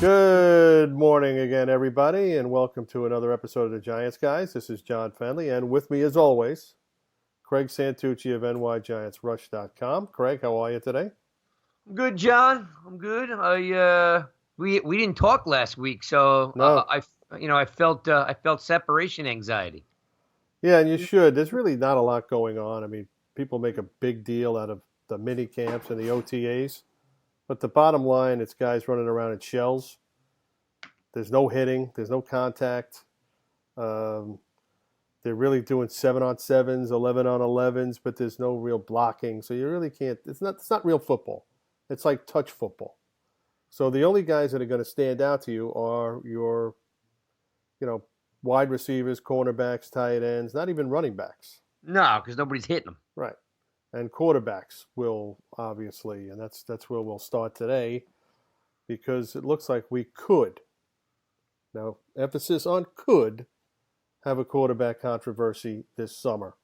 Good morning again, everybody, and welcome to another episode of the Giants Guys. This is John Fennelly, and with me, as always, Craig Santucci of NYGiantsRush.com. Craig, how are you today? I'm good, John. I'm good. We didn't talk last week, so No. I felt separation anxiety. Yeah, and you should. There's really not a lot going on. I mean, people make a big deal out of the mini camps and the OTAs, but the bottom line, it's guys running around in shells. There's no hitting, there's no contact. Um, they're really doing 7-on-7s, 11-on-11s, but there's no real blocking. So you really can't. It's not real football. It's like touch football. So the only guys that are going to stand out to you are your, you know, wide receivers, cornerbacks, tight ends, not even running backs. No, because nobody's hitting them. Right. And quarterbacks will obviously, and that's where we'll start today, because it looks like we could. Now, emphasis on could have a quarterback controversy this summer.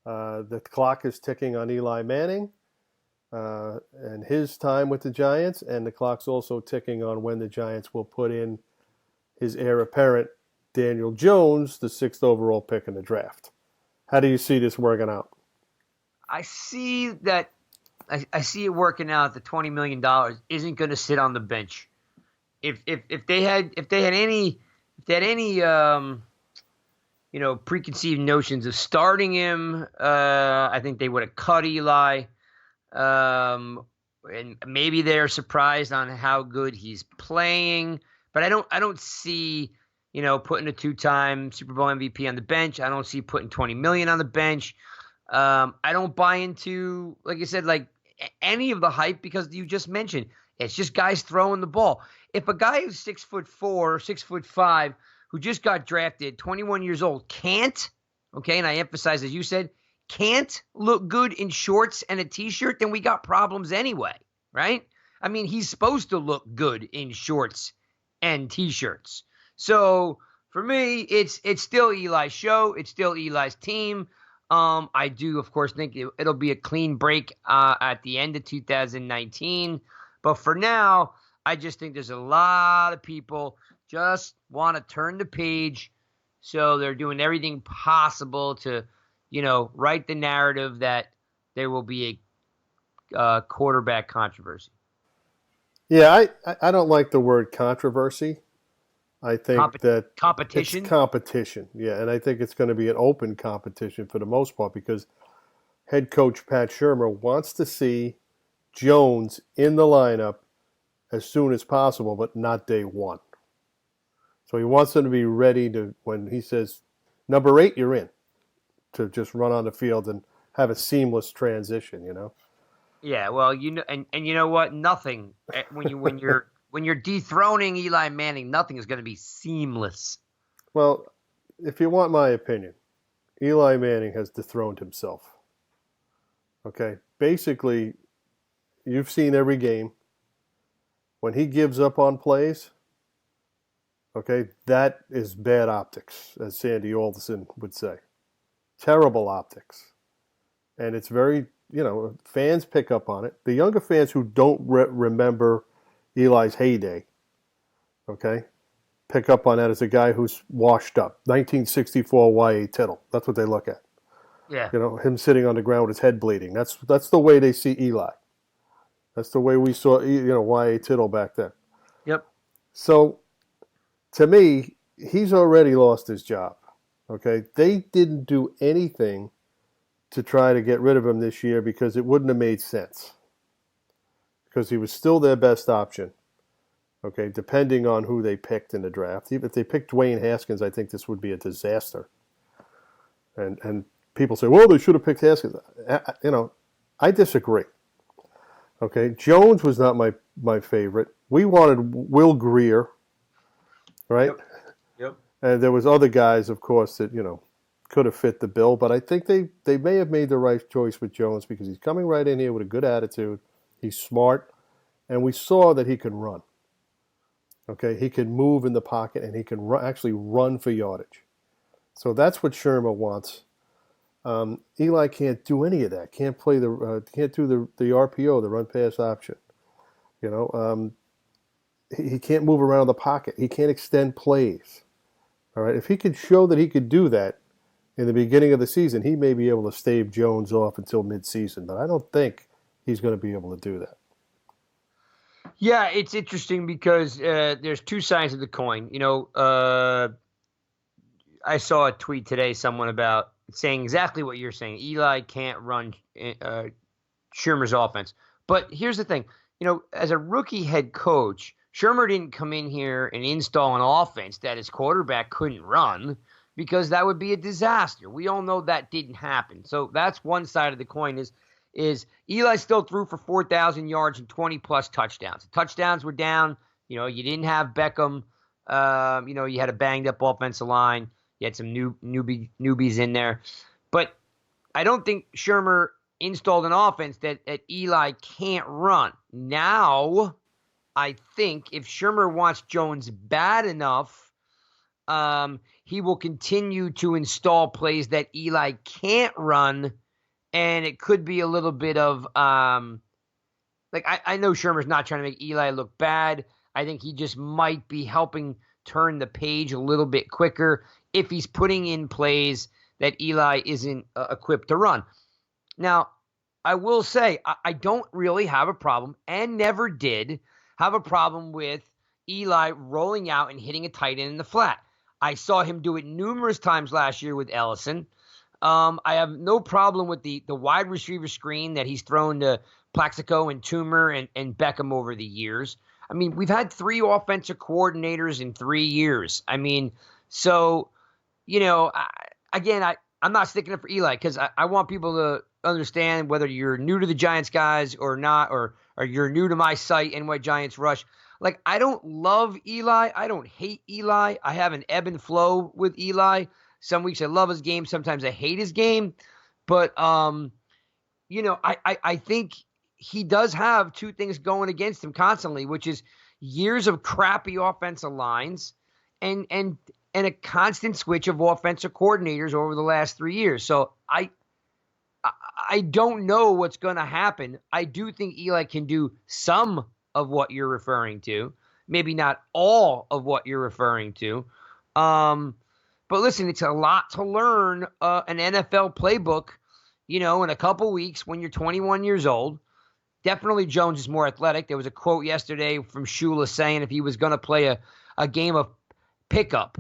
The clock is ticking on Eli Manning and his time with the Giants, and the clock's also ticking on when the Giants will put in his heir apparent, Daniel Jones, the 6th overall pick in the draft. How do you see this working out? I see that. I see it working out. The $20 million isn't going to sit on the bench. If they had any preconceived notions of starting him, I think they would have cut Eli. And maybe they're surprised on how good he's playing, but I don't see, putting a two-time Super Bowl MVP on the bench. I don't see putting 20 million on the bench. I don't buy into, like I said, like any of the hype because you just mentioned it's just guys throwing the ball. If a guy who's 6'4" or 6'5" who just got drafted, 21 years old, can't, okay, and I emphasize, as you said, can't look good in shorts and a t-shirt, then we got problems anyway, right? I mean, he's supposed to look good in shorts and t-shirts. So for me, it's still Eli's show. It's still Eli's team. I do, of course, think it'll be a clean break at the end of 2019. But for now, I just think there's a lot of people just want to turn the page. So they're doing everything possible to, write the narrative that there will be a quarterback controversy. Yeah, I don't like the word controversy. I think that it's Competition. competition. Yeah, and I think it's going to be an open competition for the most part because head coach Pat Shurmur wants to see Jones in the lineup as soon as possible, but not day one. So he wants them to be ready to, when he says, number 8, you're in, to just run on the field and have a seamless transition. Yeah, well, and you know what? Nothing when you're dethroning Eli Manning, nothing is going to be seamless. Well, if you want my opinion, Eli Manning has dethroned himself. Okay? Basically, you've seen every game. When he gives up on plays, okay, that is bad optics, as Sandy Alderson would say. Terrible optics. And it's very, fans pick up on it. The younger fans who don't remember Eli's heyday, okay, pick up on that as a guy who's washed up. 1964 Y.A. Tittle. That's what they look at. Yeah. Him sitting on the ground with his head bleeding. That's the way they see Eli. That's the way we saw, Y.A. Tittle back then. Yep. So, to me, he's already lost his job. Okay? They didn't do anything to try to get rid of him this year because it wouldn't have made sense. Because he was still their best option. Okay, depending on who they picked in the draft. Even if they picked Dwayne Haskins, I think this would be a disaster. And people say, well, they should have picked Haskins. I disagree. Okay, Jones was not my favorite. We wanted Will Greer, right? Yep. And there was other guys, of course, that could have fit the bill. But I think they may have made the right choice with Jones because he's coming right in here with a good attitude. He's smart, and we saw that he can run. Okay, he can move in the pocket, and he can actually run for yardage. So that's what Shurmur wants. Eli can't do any of that. Can't play can't do the RPO, the run pass option. he can't move around the pocket. He can't extend plays. All right. If he could show that he could do that in the beginning of the season, he may be able to stave Jones off until midseason. But I don't think he's going to be able to do that. Yeah, it's interesting because there's two sides of the coin. I saw a tweet today, someone about saying exactly what you're saying. Eli can't run Shermer's offense. But here's the thing. As a rookie head coach, Shermer didn't come in here and install an offense that his quarterback couldn't run because that would be a disaster. We all know that didn't happen. So that's one side of the coin is Eli still threw for 4,000 yards and 20-plus touchdowns. The touchdowns were down. You didn't have Beckham. You had a banged-up offensive line. You had some newbies in there. But I don't think Shermer installed an offense that Eli can't run. Now, I think if Shermer wants Jones bad enough, he will continue to install plays that Eli can't run, and it could be a little bit of I know Shermer's not trying to make Eli look bad. I think he just might be helping turn the page a little bit quicker if he's putting in plays that Eli isn't equipped to run. Now, I will say I don't really have a problem, and never did have a problem with Eli rolling out and hitting a tight end in the flat. I saw him do it numerous times last year with Ellison. I have no problem with the wide receiver screen that he's thrown to Plaxico and Toomer and Beckham over the years. I mean, we've had 3 offensive coordinators in 3 years. I mean, so, I'm not sticking up for Eli because I want people to understand whether you're new to the Giants guys or not, or you're new to my site, NY Giants Rush. Like, I don't love Eli. I don't hate Eli. I have an ebb and flow with Eli. Some weeks I love his game. Sometimes I hate his game. But, I think he does have 2 things going against him constantly, which is years of crappy offensive lines and a constant switch of offensive coordinators over the last 3 years. So I don't know what's going to happen. I do think Eli can do some of what you're referring to, maybe not all of what you're referring to. But listen, it's a lot to learn an NFL playbook, in a couple weeks when you're 21 years old. Definitely Jones is more athletic. There was a quote yesterday from Shula saying if he was going to play a game of pick up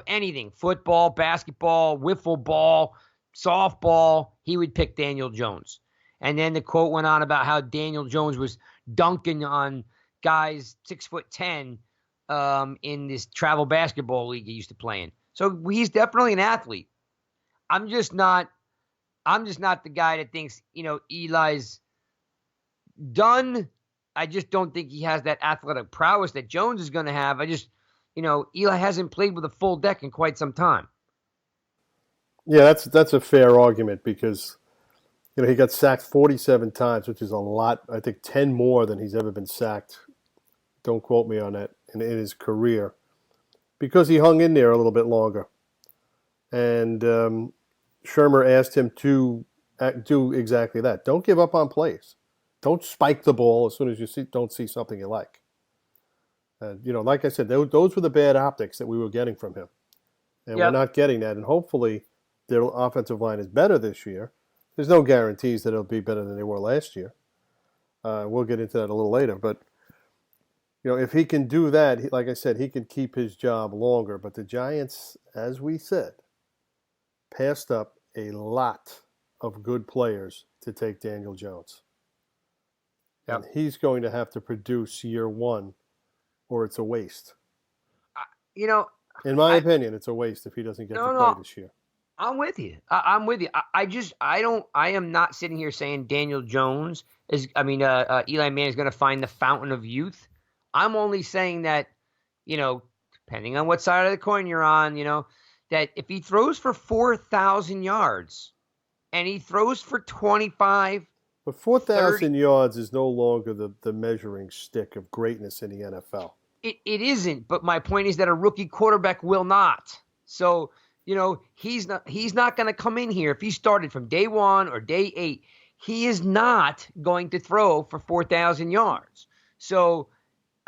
anything, football, basketball, wiffle ball, softball, he would pick Daniel Jones. And then the quote went on about how Daniel Jones was dunking on guys 6'10" in this travel basketball league he used to play in. So he's definitely an athlete. I'm just not the guy that thinks, Eli's done. I just don't think he has that athletic prowess that Jones is going to have. Eli hasn't played with a full deck in quite some time. Yeah, that's a fair argument because, he got sacked 47 times, which is a lot. I think 10 more than he's ever been sacked. Don't quote me on that in his career, because he hung in there a little bit longer. And Shermer asked him to do exactly that. Don't give up on plays. Don't spike the ball as soon as you don't see something you like. And, like I said, those were the bad optics that we were getting from him. And We're not getting that. And hopefully their offensive line is better this year. There's no guarantees that it'll be better than they were last year. We'll get into that a little later. But, if he can do that, like I said, he can keep his job longer. But the Giants, as we said, passed up a lot of good players to take Daniel Jones. Yep. And he's going to have to produce year one, or it's a waste. In my opinion, it's a waste if he doesn't get to play this year. I'm with you. I'm with you. I am not sitting here saying Daniel Jones Eli Manning is going to find the fountain of youth. I'm only saying that, depending on what side of the coin you're on, that if he throws for 4,000 yards and he throws for 25. But 4,000 yards is no longer the measuring stick of greatness in the NFL. It isn't, but my point is that a rookie quarterback will not. So, he's not going to come in here if he started from day 1 or day 8. He is not going to throw for 4,000 yards. So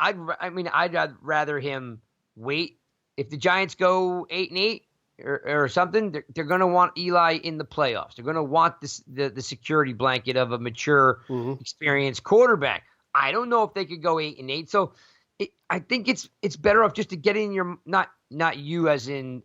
I'd rather him wait. If the Giants go 8-8 or something, they're going to want Eli in the playoffs. They're going to want the security blanket of a mature, experienced quarterback. I don't know if they could go 8-8. So I think it's better off just to get in your not you as in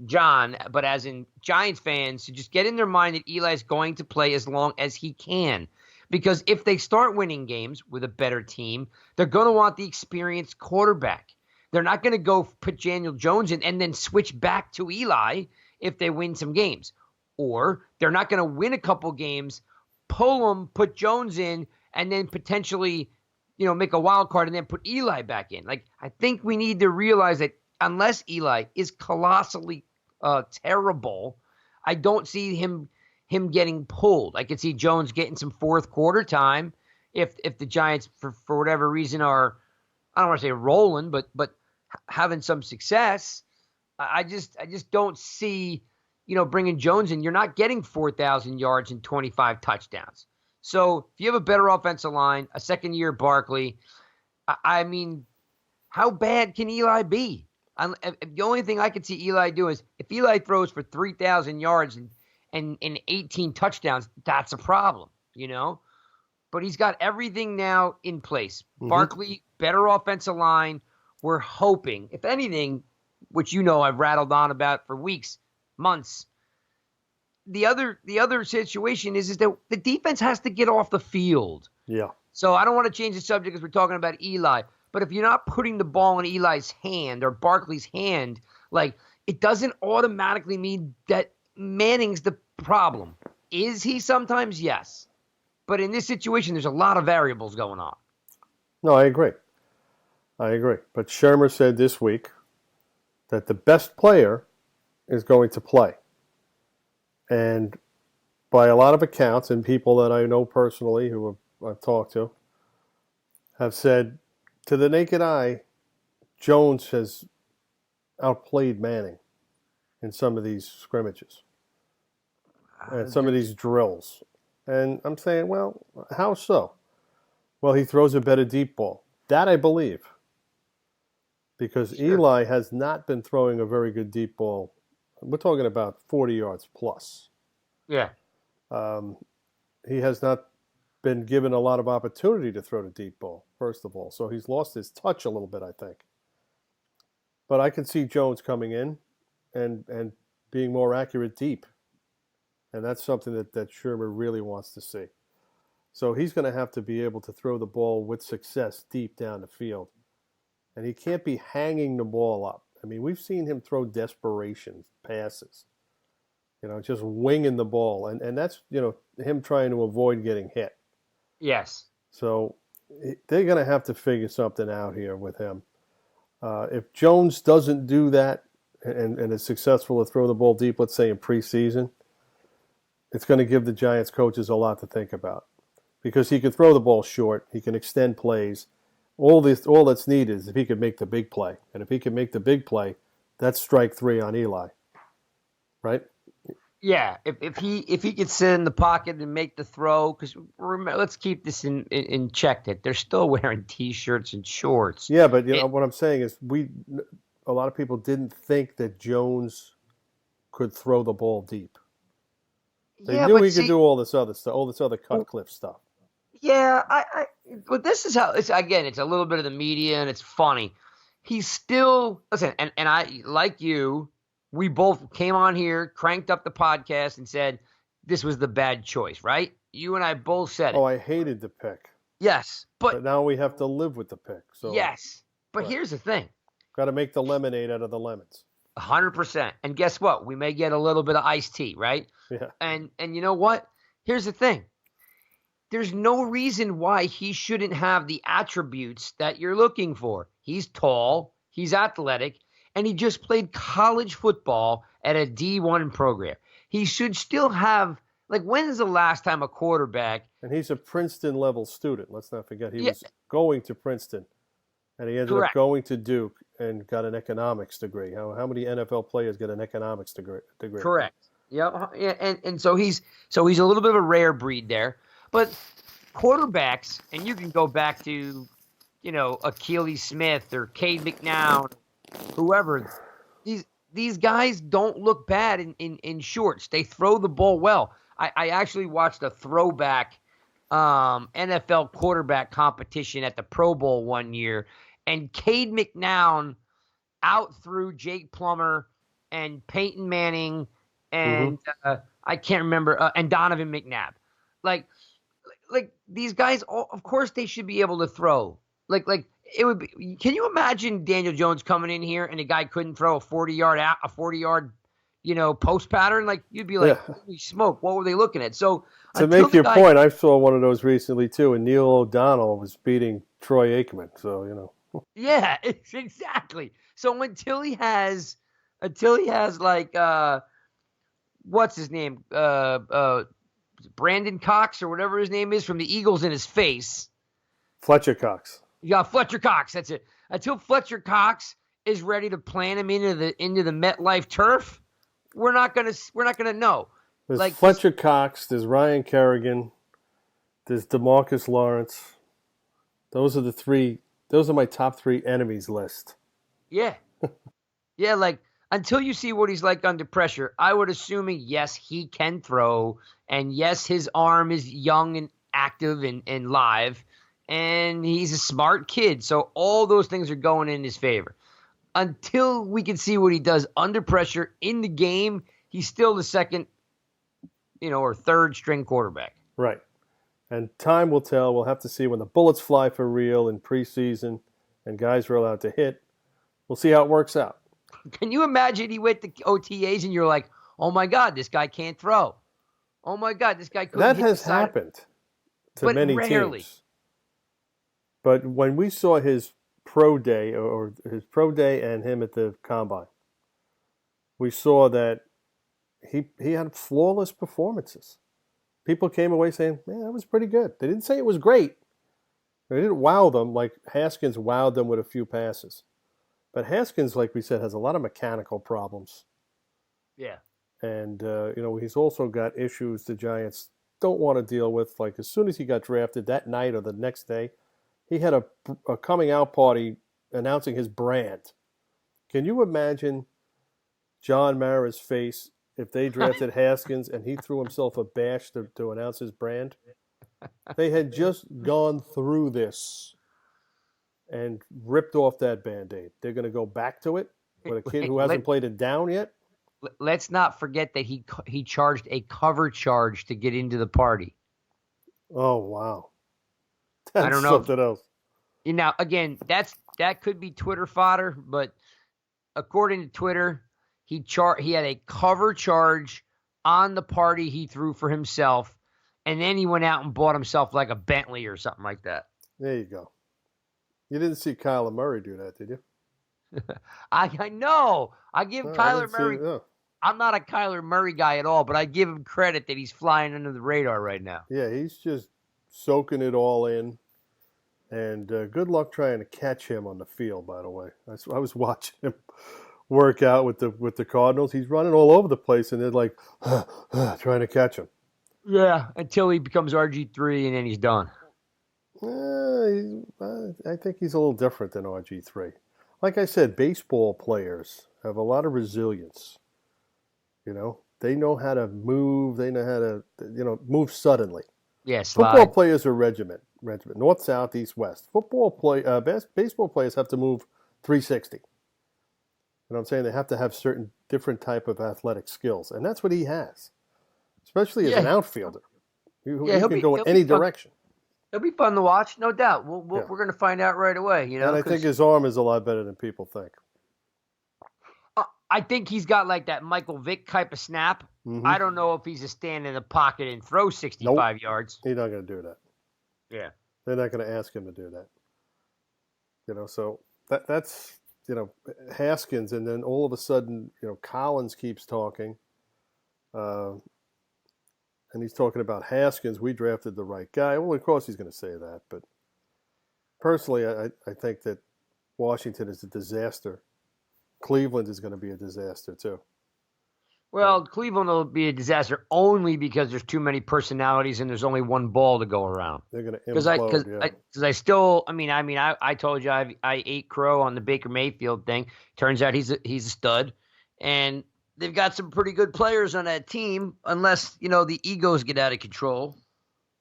John, but as in Giants fans to just get in their mind that Eli's going to play as long as he can. Because if they start winning games with a better team, they're going to want the experienced quarterback. They're not going to go put Daniel Jones in and then switch back to Eli if they win some games. Or they're not going to win a couple games, pull him, put Jones in, and then potentially, make a wild card and then put Eli back in. Like, I think we need to realize that unless Eli is colossally terrible, I don't see him getting pulled. I could see Jones getting some fourth quarter time if the Giants, for whatever reason, are, I don't want to say rolling, but having some success. I just don't see, bringing Jones in. You're not getting 4,000 yards and 25 touchdowns. So if you have a better offensive line, a second-year Barkley, I mean, how bad can Eli be? The only thing I could see Eli do is if Eli throws for 3,000 yards and 18 touchdowns, that's a problem, But he's got everything now in place. Barkley, better offensive line. We're hoping, if anything, which I've rattled on about for weeks, months. The other situation is that the defense has to get off the field. Yeah. So I don't want to change the subject because we're talking about Eli. But if you're not putting the ball in Eli's hand or Barkley's hand, it doesn't automatically mean that Manning's the problem. Is he sometimes? Yes. But in this situation, there's a lot of variables going on. No, I agree. But Shermer said this week that the best player is going to play. And by a lot of accounts, and people that I know personally who I've talked to, have said, to the naked eye, Jones has outplayed Manning in some of these scrimmages and some of these drills. And I'm saying, well, how so? Well, he throws a better deep ball. That I believe. Because Eli has not been throwing a very good deep ball. We're talking about 40 yards plus. Yeah. He has not been given a lot of opportunity to throw the deep ball, first of all. So he's lost his touch a little bit, I think. But I can see Jones coming in and being more accurate deep. And that's something that Shermer really wants to see. So he's going to have to be able to throw the ball with success deep down the field. And he can't be hanging the ball up. I mean, we've seen him throw desperation passes, just winging the ball. And that's, him trying to avoid getting hit. Yes. So they're going to have to figure something out here with him. If Jones doesn't do that and is successful to throw the ball deep, let's say in preseason, it's going to give the Giants coaches a lot to think about. Because he can throw the ball short, he can extend plays. All that's needed is if he could make the big play. And if he can make the big play, that's strike three on Eli. Right? Yeah. If he could sit in the pocket and make the throw, because let's keep this in check that they're still wearing T-shirts and shorts. Yeah, but what I'm saying is a lot of people didn't think that Jones could throw the ball deep. They knew he could do all this other stuff, all this other Cutcliffe stuff. Yeah, but this is how it's a little bit of the media and it's funny. He's still listen, and I like you, we both came on here, cranked up the podcast and said this was the bad choice, right? You and I both said it. Oh, I hated the pick. Yes, but now we have to live with the pick. So yes. But here's the thing. Got to make the lemonade out of the lemons. 100%. And guess what? We may get a little bit of iced tea, right? Yeah. And you know what? Here's the thing. There's no reason why he shouldn't have the attributes that you're looking for. He's tall, he's athletic, and he just played college football at a D1 program. He should still have, when's the last time a quarterback... And he's a Princeton-level student. Let's not forget he was going to Princeton, and he ended up going to Duke and got an economics degree. How many NFL players get an economics degree? Correct. Yeah, and so he's a little bit of a rare breed there. But quarterbacks, and you can go back to, Akili Smith or Cade McNown, whoever. These guys don't look bad in shorts. They throw the ball well. I actually watched a throwback NFL quarterback competition at the Pro Bowl one year, and Cade McNown out through Jake Plummer and Peyton Manning Mm-hmm. and I can't remember and Donovan McNabb. Like these guys, of course they should be able to throw. Like it would be. Can you imagine Daniel Jones coming in here and a guy couldn't throw a 40-yard, post pattern? Like you'd be like, Yeah. holy smoke, what were they looking at? So To until make the your guy, point, I saw one of those recently too, and Neil O'Donnell was beating Troy Aikman. So yeah, exactly. So until he has like what's his name, Brandon Cox or whatever his name is from the Eagles in his face. Fletcher Cox. You got Fletcher Cox. That's it. Until Fletcher Cox is ready to plant him into the MetLife turf, we're not gonna know. There's Like Fletcher Cox. There's Ryan Kerrigan. There's DeMarcus Lawrence. Those are the three. Those are my top three enemies list. yeah, yeah. Like until you see what he's like under pressure, I would assuming yes he can throw, and yes his arm is young and active and live, and he's a smart kid. So all those things are going in his favor. Until we can see what he does under pressure in the game, he's still the second, or third string quarterback. Right. And time will tell. We'll have to see when the bullets fly for real in preseason and guys are allowed to hit. We'll see how it works out. Can you imagine he went to OTAs and you're like, oh my God, this guy can't throw. Oh my God, this guy couldn't That hit has the side. happened to But many rarely. teams. But when we saw his pro day or his pro day and him at the combine, we saw that he had flawless performances. People came away saying, man, that was pretty good. They didn't say it was great. They didn't wow them like Haskins wowed them with a few passes. But Haskins, like we said, has a lot of mechanical problems. Yeah. And, he's also got issues the Giants don't want to deal with. Like as soon as he got drafted that night or the next day, he had a coming out party announcing his brand. Can you imagine John Mara's face if they drafted Haskins and he threw himself a bash to announce his brand? They had just gone through this and ripped off that Band-Aid. They're going to go back to it with a kid who hasn't played it down yet? Let's not forget that he charged a cover charge to get into the party. Oh, wow. That's I don't know something else. Now, again, that could be Twitter fodder, but according to Twitter, he had a cover charge on the party he threw for himself, and then he went out and bought himself like a Bentley or something like that. There you go. You didn't see Kyler Murray do that, did you? I know. I give Kyler Murray. No. I'm not a Kyler Murray guy at all, but I give him credit that he's flying under the radar right now. Yeah, he's just soaking it all in. And good luck trying to catch him on the field, by the way. I was watching him work out with the Cardinals. He's running all over the place, and they're like, trying to catch him. Yeah, until he becomes RG3, and then he's done. I think he's a little different than RG3. Like I said, baseball players have a lot of resilience. They know how to move. They know how to, move suddenly. Yes, Football players are regiment, north, south, east, west. Baseball players have to move 360. I'm saying? They have to have certain different type of athletic skills, and that's what he has, especially as an outfielder. He can go in any direction. It'll be fun to watch, no doubt. We're going to find out right away. And I think his arm is a lot better than people think. I think he's got like that Michael Vick type of snap. Mm-hmm. I don't know if he's a stand in the pocket and throw 65 yards. He's not going to do that. Yeah. They're not going to ask him to do that. So that's, Haskins, and then all of a sudden, Collins keeps talking. And he's talking about Haskins. We drafted the right guy. Well, of course he's going to say that. But personally, I think that Washington is a disaster. Cleveland is going to be a disaster, too. Well, Cleveland will be a disaster only because there's too many personalities and there's only one ball to go around. They're going to Because I, because implode. I, Yeah. because I still, I told you I ate crow on the Baker Mayfield thing. Turns out he's a stud, and they've got some pretty good players on that team. Unless the egos get out of control.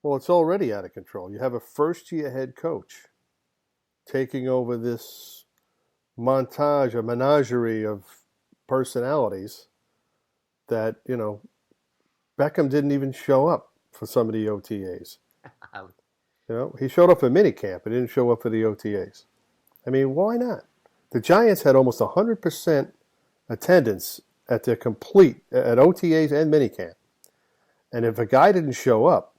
Well, it's already out of control. You have a first-year head coach taking over this a menagerie of personalities that, Beckham didn't even show up for some of the OTAs. He showed up for minicamp, but didn't show up for the OTAs. I mean, why not? The Giants had almost 100% attendance at their complete at OTAs and minicamp. And if a guy didn't show up,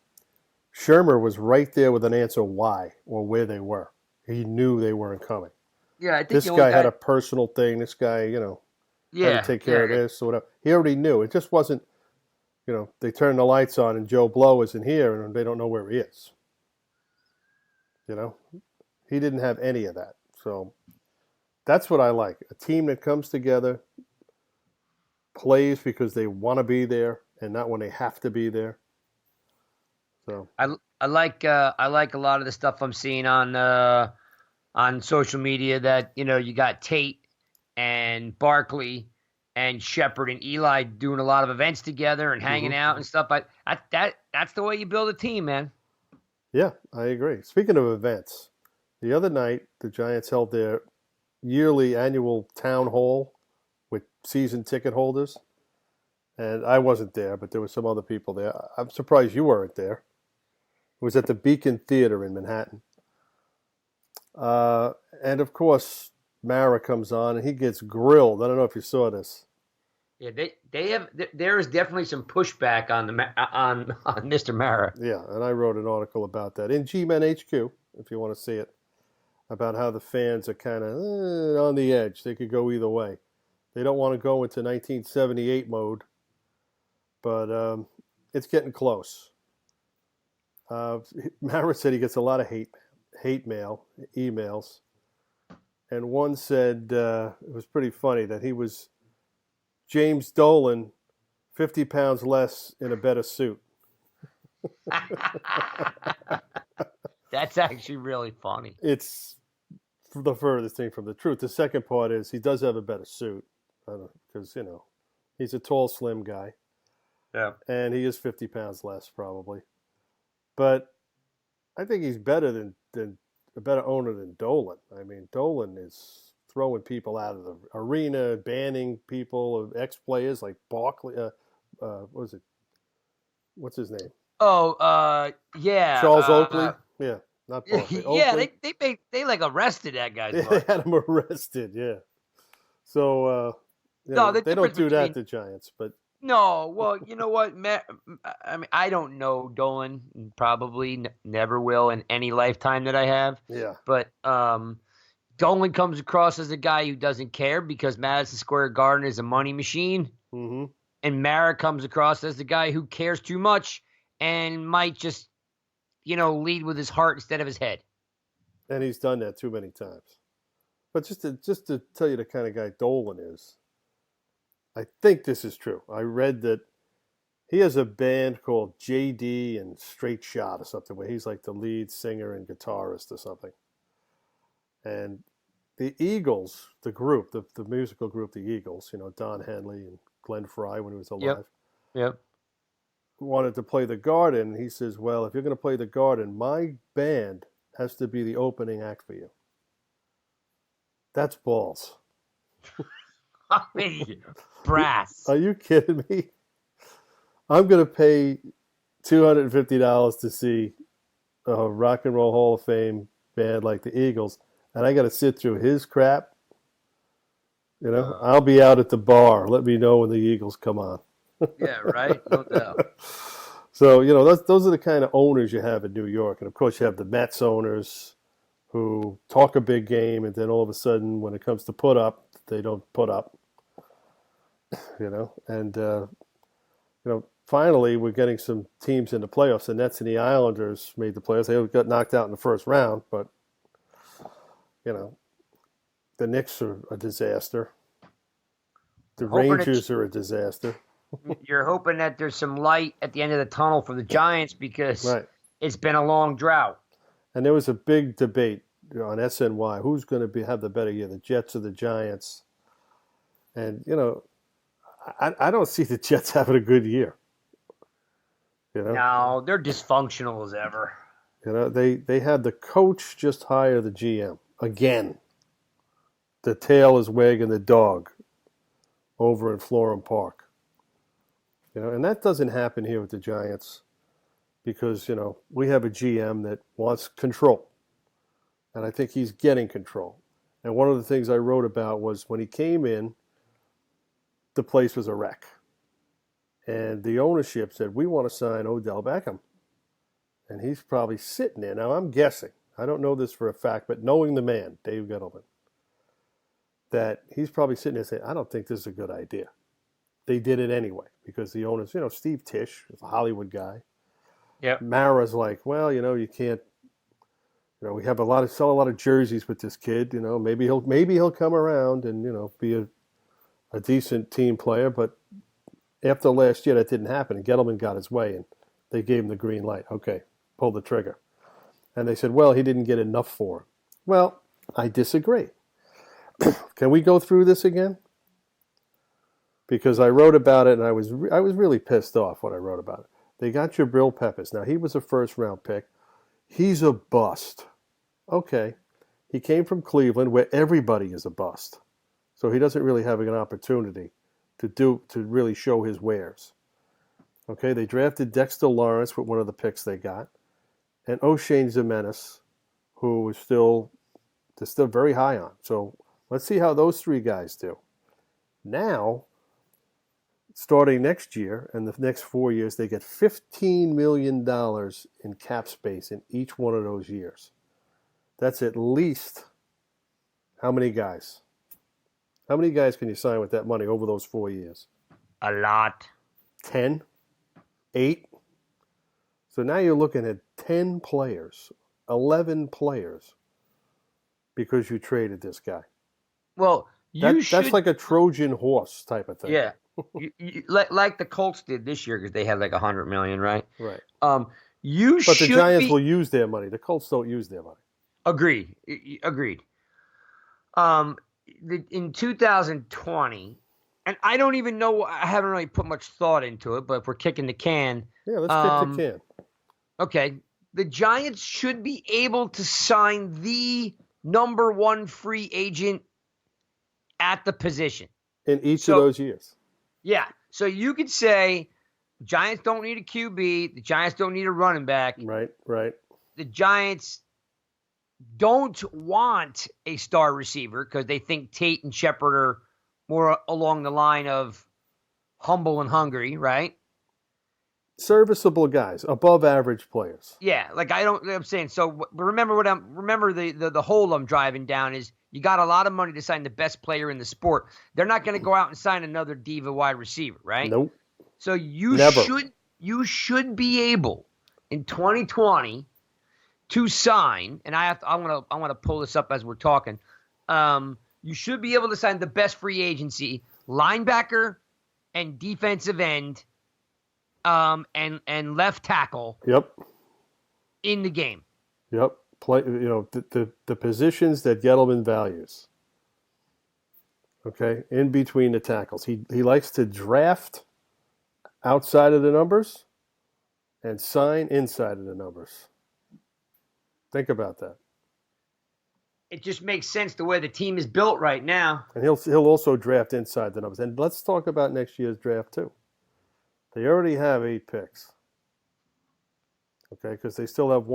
Shermer was right there with an answer why or where they were. He knew they weren't coming. Yeah, I think This guy had a personal thing. This guy, had to take care of this or whatever. He already knew. It just wasn't, they turn the lights on and Joe Blow isn't here and they don't know where he is. He didn't have any of that. So that's what I like. A team that comes together, plays because they want to be there and not when they have to be there. So I like a lot of the stuff I'm seeing on social media that you got Tate and Barkley and Shepard and Eli doing a lot of events together and hanging out and stuff. But that's the way you build a team, man. Yeah, I agree. Speaking of events, the other night the Giants held their yearly annual town hall with season ticket holders. And I wasn't there, but there were some other people there. I'm surprised you weren't there. It was at the Beacon Theater in Manhattan. And of course, Mara comes on and he gets grilled. I don't know if you saw this. Yeah, there is definitely some pushback on Mr. Mara. Yeah, and I wrote an article about that in GMEN HQ, if you want to see it, about how the fans are kind of on the edge. They could go either way. They don't want to go into 1978 mode, but it's getting close. Mara said he gets a lot of hate mail, emails, and one said it was pretty funny that he was James Dolan, 50 pounds less in a better suit. That's actually really funny. It's the furthest thing from the truth. The second part is he does have a better suit because, he's a tall, slim guy. Yeah. And he is 50 pounds less probably. But I think he's better than a better owner than Dolan. I mean, Dolan is throwing people out of the arena, banning people, ex-players like Barkley. What was it? What's his name? Oh, yeah. Charles Oakley. Yeah, not Barkley. Yeah, Oakley. they like arrested that guy. They had him arrested. Yeah. So they don't do that to Giants, but. No, well, you know what, Matt? I mean, I don't know Dolan. Probably never will in any lifetime that I have. Yeah. But Dolan comes across as a guy who doesn't care because Madison Square Garden is a money machine. Mm-hmm. And Mara comes across as the guy who cares too much and might just, lead with his heart instead of his head. And he's done that too many times. But just to tell you the kind of guy Dolan is, I think this is true. I read that he has a band called JD and Straight Shot or something where he's like the lead singer and guitarist or something. And the Eagles, the group, the musical group, the Eagles, Don Henley and Glenn Frey when he was alive. Yep. Wanted to play the Garden. He says, well, if you're going to play the Garden, my band has to be the opening act for you. That's balls. I mean, brass. Are you kidding me? I'm going to pay $250 to see a Rock and Roll Hall of Fame band like the Eagles, and I got to sit through his crap. I'll be out at the bar. Let me know when the Eagles come on. Yeah, right? No doubt. So, those are the kind of owners you have in New York. And, of course, you have the Mets owners who talk a big game, and then all of a sudden, when it comes to put up, they don't put up. And, finally, we're getting some teams in the playoffs. The Nets and the Islanders made the playoffs. They got knocked out in the first round, but, the Knicks are a disaster. The Rangers are a disaster. You're hoping that there's some light at the end of the tunnel for the Giants because Right. it's been a long drought. And there was a big debate on SNY who's going to have the better year, the Jets or the Giants. And I don't see the Jets having a good year. No, they're dysfunctional as ever. They had the coach just hire the GM again. The tail is wagging the dog over in Florham Park. And that doesn't happen here with the Giants because, we have a GM that wants control. And I think he's getting control. And one of the things I wrote about was when he came in, the place was a wreck. And the ownership said, we want to sign Odell Beckham. And he's probably sitting there. Now, I'm guessing. I don't know this for a fact, but knowing the man, Dave Gettleman, that he's probably sitting there saying, I don't think this is a good idea. They did it anyway because the owners, Steve Tisch is a Hollywood guy. Yep. Mara's like, well, you can't, we have sell a lot of jerseys with this kid. Maybe he'll come around and, be a decent team player. But after last year, that didn't happen. And Gettleman got his way and they gave him the green light. Okay, pull the trigger. And they said, well, he didn't get enough for him. Well, I disagree. Can we go through this again? Because I wrote about it and I was really pissed off when I wrote about it. They got Jabril Peppers. Now, he was a first-round pick. He's a bust. Okay. He came from Cleveland where everybody is a bust. So he doesn't really have an opportunity to really show his wares. Okay, they drafted Dexter Lawrence with one of the picks they got. And O'Shane Ximines, who is they're still very high on. So let's see how those three guys do. Now, starting next year and the next 4 years, they get $15 million in cap space in each one of those years. That's at least how many guys? How many guys can you sign with that money over those 4 years? A lot. 10? 8? So now you're looking at 10 players, 11 players, because you traded this guy. Well, that's like a Trojan horse type of thing. Yeah. Like the Colts did this year because they had like $100 million, right? Right. But the Giants will use their money. The Colts don't use their money. Agreed. In 2020, and I don't even know. I haven't really put much thought into it, but if we're kicking the can, yeah, let's kick the can. Okay, the Giants should be able to sign the number one free agent at the position in each of those years. Yeah, so you could say Giants don't need a QB, the Giants don't need a running back. Right. The Giants don't want a star receiver because they think Tate and Shepard are more along the line of humble and hungry, right? Serviceable guys, above average players. Yeah, I'm saying. So remember the hole I'm driving down is you got a lot of money to sign the best player in the sport. They're not going to go out and sign another diva wide receiver, right? Nope. So you should be able in 2020 to sign, and I want to pull this up as we're talking. You should be able to sign the best free agency linebacker and defensive end, and left tackle. Yep. In the game. Yep. Play. The positions that Gettleman values. Okay, in between the tackles, he likes to draft outside of the numbers and sign inside of the numbers. Think about that. It just makes sense the way the team is built right now. And he'll also draft inside the numbers. And let's talk about next year's draft too. They already have 8 picks. Okay, because they still have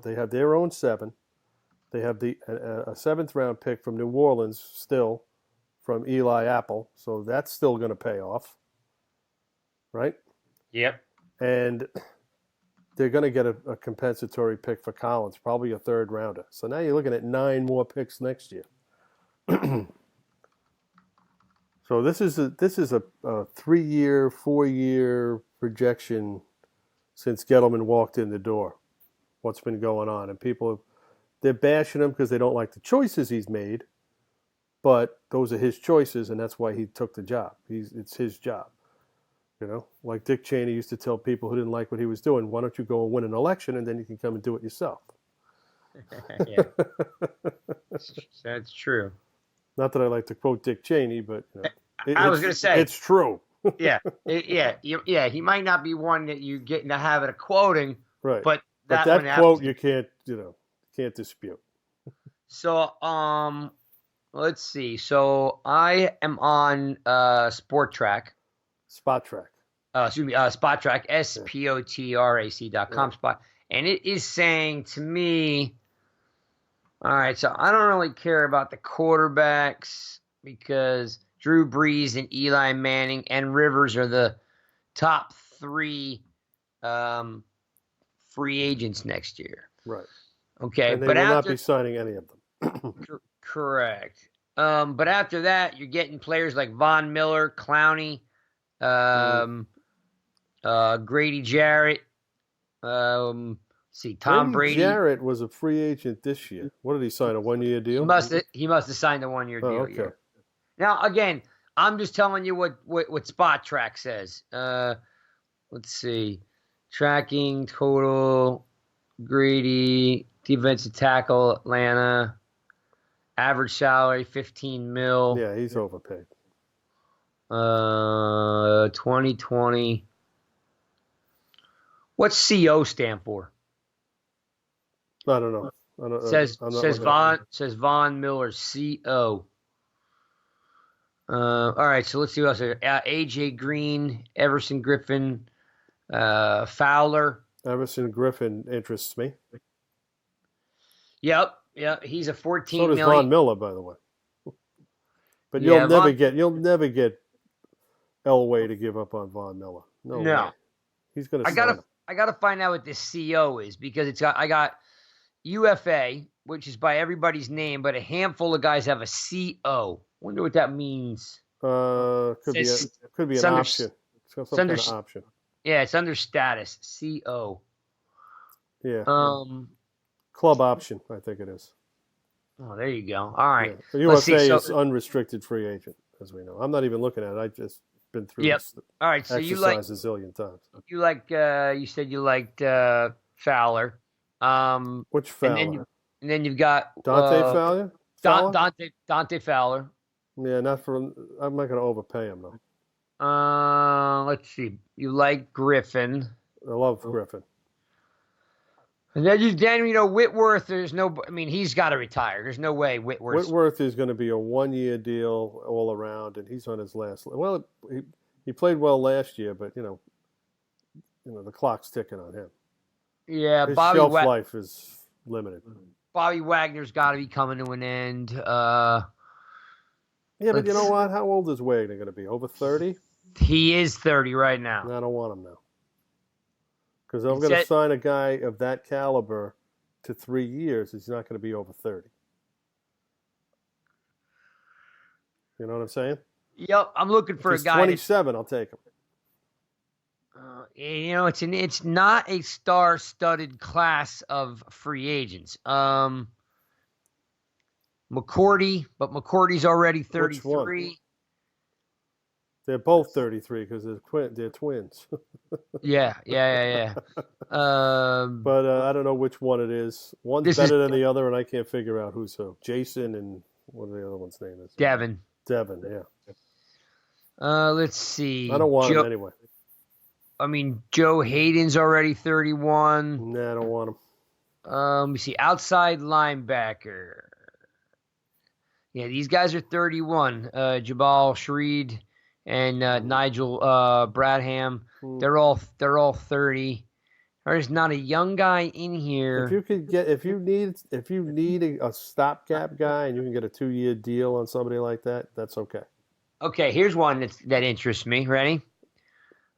they have their own 7. They have a 7th round pick from New Orleans still from Eli Apple. So that's still going to pay off. Right? Yep. And they're going to get a compensatory pick for Collins, probably a 3rd rounder. So now you're looking at 9 more picks next year. So this is a 3-year, 4-year projection since Gettleman walked in the door. What's been going on, and they're bashing him because they don't like the choices he's made, but those are his choices, and that's why he took the job. It's his job. You know, like Dick Cheney used to tell people who didn't like what he was doing, why don't you go and win an election and then you can come and do it yourself? Yeah, that's true. Not that I like to quote Dick Cheney, but I was going to say, it's true. yeah, yeah. He might not be one that you get in the habit of quoting, Right. but But that one that quote absolutely. you can't dispute. So, let's see. So I am on Sport Track. Spot track. Excuse me, Spot Track, SPOTRAC.com Right. spot. And it is saying to me, all right, so I don't really care about the quarterbacks because Drew Brees and Eli Manning and Rivers are the top three free agents next year. Right. Okay, And they but will not after be signing any of them. correct. But after that, you're getting players like Von Miller, Clowney, Grady Jarrett. See, Tom Grady Brady. Jarrett was a free agent this year. What did he sign? A 1-year deal? He must have signed a 1-year deal. Oh, okay. Yeah. Now again, I'm just telling you what Spot Track says. Let's see, tracking total Grady defensive tackle Atlanta, average salary 15 mil. Yeah, he's overpaid. 2020. What's CO stand for? I don't know. Says looking Von Miller CO. All right, so let's see what else there. AJ Green, Everson Griffin, Fowler. Everson Griffin interests me. Yep, he's a 14 So does million. Von Miller, by the way. But Yeah, you'll never get Elway to give up on Von Miller. No way. He's going to sign him. I gotta find out what this CO is because I got UFA, which is by everybody's name, but a handful of guys have a CO. Wonder what that means. Could be an option. It's got some kind of option. Yeah, it's under status. CO. Yeah. Club option, I think it is. Oh, there you go. All right. Yeah. The USA is unrestricted free agent, as we know. I'm not even looking at it. I've just been through this all right, so exercise a zillion times. You said you liked Fowler. Which Fowler? And then you've got Dante Fowler? Dante Fowler. Yeah, I'm not going to overpay him, though. Let's see. You like Griffin. I love Griffin. And then Whitworth, he's got to retire. There's no way Whitworth is going to be a 1-year deal all around, and he's on his last. Well, he played well last year, but the clock's ticking on him. Yeah, his shelf life is limited. Bobby Wagner's got to be coming to an end. Yeah, but you know what? How old is Wagner going to be? Over 30? He is 30 right now. I don't want him now. Because I'm going to sign a guy of that caliber to 3 years. He's not going to be over 30. You know what I'm saying? Yep, I'm looking for a guy. 27, I'll take him. It's not a star-studded class of free agents. McCourty's already 33. They're both 33 because they're twins. Yeah. But I don't know which one it is. One's better than the other, and I can't figure out who's who. Jason and what the other one's name is? Devin, yeah. Let's see. I don't want him anyway. Joe Hayden's already 31. Nah, I don't want him. Let me see. Outside linebacker. Yeah, these guys are 31. Jabal Shareed and Nigel Bradham. They're all 30. There's not a young guy in here. If you need a stopgap guy and you can get a 2-year deal on somebody like that, that's okay. Okay, here's one that interests me. Ready?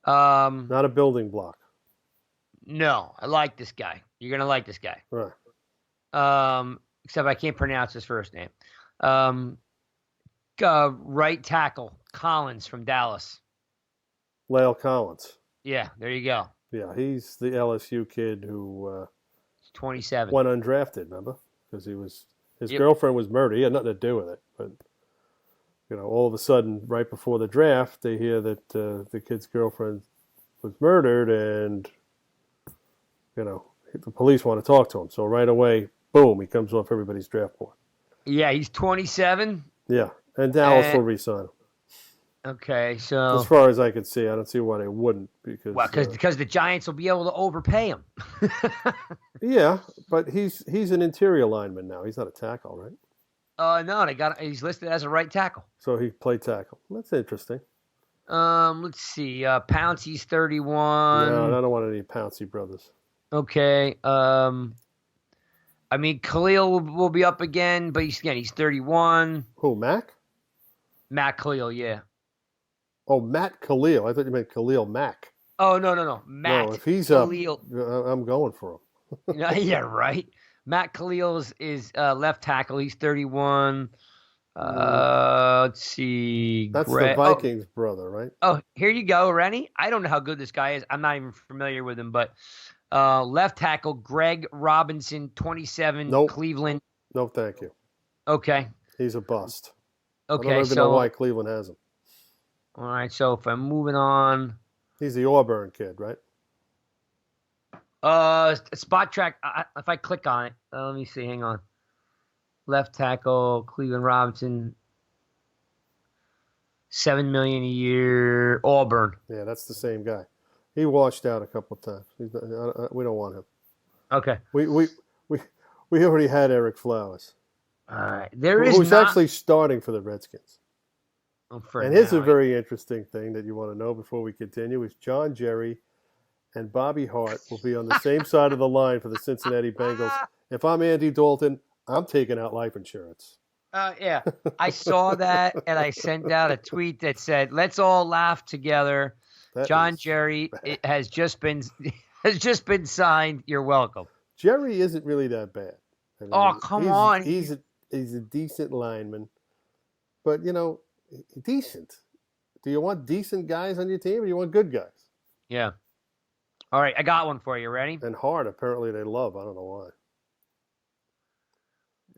Not a building block. No, I like this guy. You're gonna like this guy. Right. Except I can't pronounce his first name. Right tackle Collins from Dallas. La'el Collins. Yeah, there you go. Yeah, he's the LSU kid who 27 went undrafted. Remember, because his girlfriend was murdered. He had nothing to do with it, but all of a sudden, right before the draft, they hear that the kid's girlfriend was murdered, and the police want to talk to him. So right away, boom, he comes off everybody's draft board. Yeah, he's 27. Yeah, and Dallas will re-sign him. Okay, so as far as I can see, I don't see why they wouldn't because the Giants will be able to overpay him. Yeah, but he's an interior lineman now. He's not a tackle, right? No, he's listed as a right tackle. So he played tackle. That's interesting. Let's see. Pouncey's 31. No, I don't want any Pouncey brothers. Okay. I mean, Khalil will be up again, but he's 31. Who, Mac? Matt Khalil, yeah. Oh, Matt Khalil. I thought you meant Khalil Mack. Oh, no. Matt No, if he's Khalil. up, I'm going for him. Yeah, right. Matt Khalil is left tackle. He's 31. Let's see. That's the Vikings brother, right? Oh, here you go, Rennie. I don't know how good this guy is. I'm not even familiar with him, but left tackle Greg Robinson, 27, Nope. Cleveland. No, thank you. Okay. He's a bust. Okay, I don't even know why Cleveland has him. All right, so if I'm moving on. He's the Auburn kid, right? Spot track. If I click on it, let me see. Hang on. Left tackle, Cleveland Robinson, $7 million a year. Auburn. Yeah, that's the same guy. He washed out a couple of times. We don't want him. Okay. We already had Eric Flowers. All right. Who's actually starting for the Redskins. And here's a now. very interesting thing that you want to know before we continue is John Jerry and Bobby Hart will be on the same side of the line for the Cincinnati Bengals. If I'm Andy Dalton, I'm taking out life insurance. Yeah. I saw that, and I sent out a tweet that said, let's all laugh together. John Jerry has just been signed. You're welcome. Jerry isn't really that bad. I mean, come on. He's a decent lineman. But, decent. Do you want decent guys on your team or do you want good guys? Yeah. All right, I got one for you. Ready? And Hart, apparently they love. I don't know why.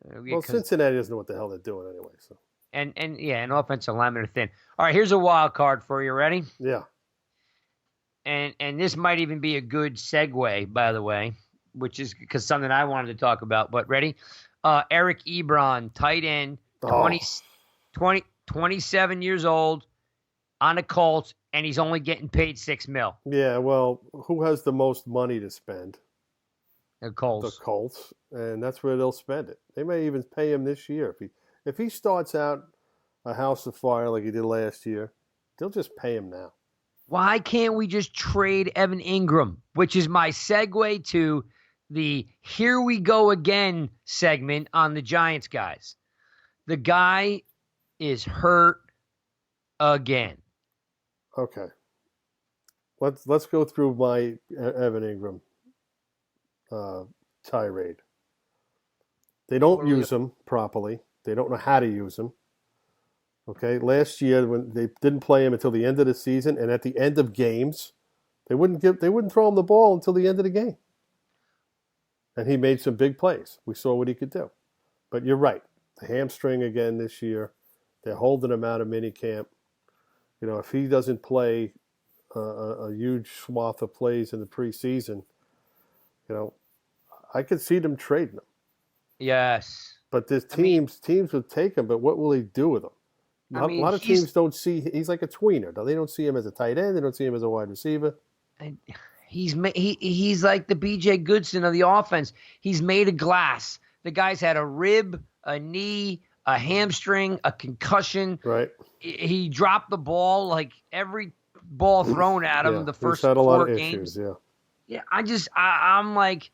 Yeah, well, Cincinnati doesn't know what the hell they're doing anyway. So. And an offensive lineman are thin. All right, here's a wild card for you. Ready? Yeah. And this might even be a good segue, by the way, which is because something I wanted to talk about. But ready? Eric Ebron, tight end, 27 years old, on the Colts, and he's only getting paid $6 million. Yeah, well, who has the most money to spend? The Colts. The Colts, and that's where they'll spend it. They may even pay him this year. If he starts out a house of fire like he did last year, they'll just pay him now. Why can't we just trade Evan Ingram, which is my segue to the Here We Go Again segment on the Giants guys? The guy is hurt again. Okay. Let's go through my Evan Ingram tirade. They don't use him properly. They don't know how to use him. Okay, last year when they didn't play him until the end of the season, and at the end of games, they wouldn't throw him the ball until the end of the game. And he made some big plays. We saw what he could do. But you're right. The hamstring again this year. They're holding him out of minicamp. If he doesn't play a huge swath of plays in the preseason, I could see them trading him. Yes. But there's teams would take him, but what will he do with him? A lot of teams don't see. He's like a tweener. They don't see him as a tight end. They don't see him as a wide receiver. He's like the B.J. Goodson of the offense. He's made of glass. The guy's had a rib, a knee, a hamstring, a concussion. Right. He dropped the ball like every ball thrown at him the first had a 4 lot of games. Issues, Yeah, I'm like,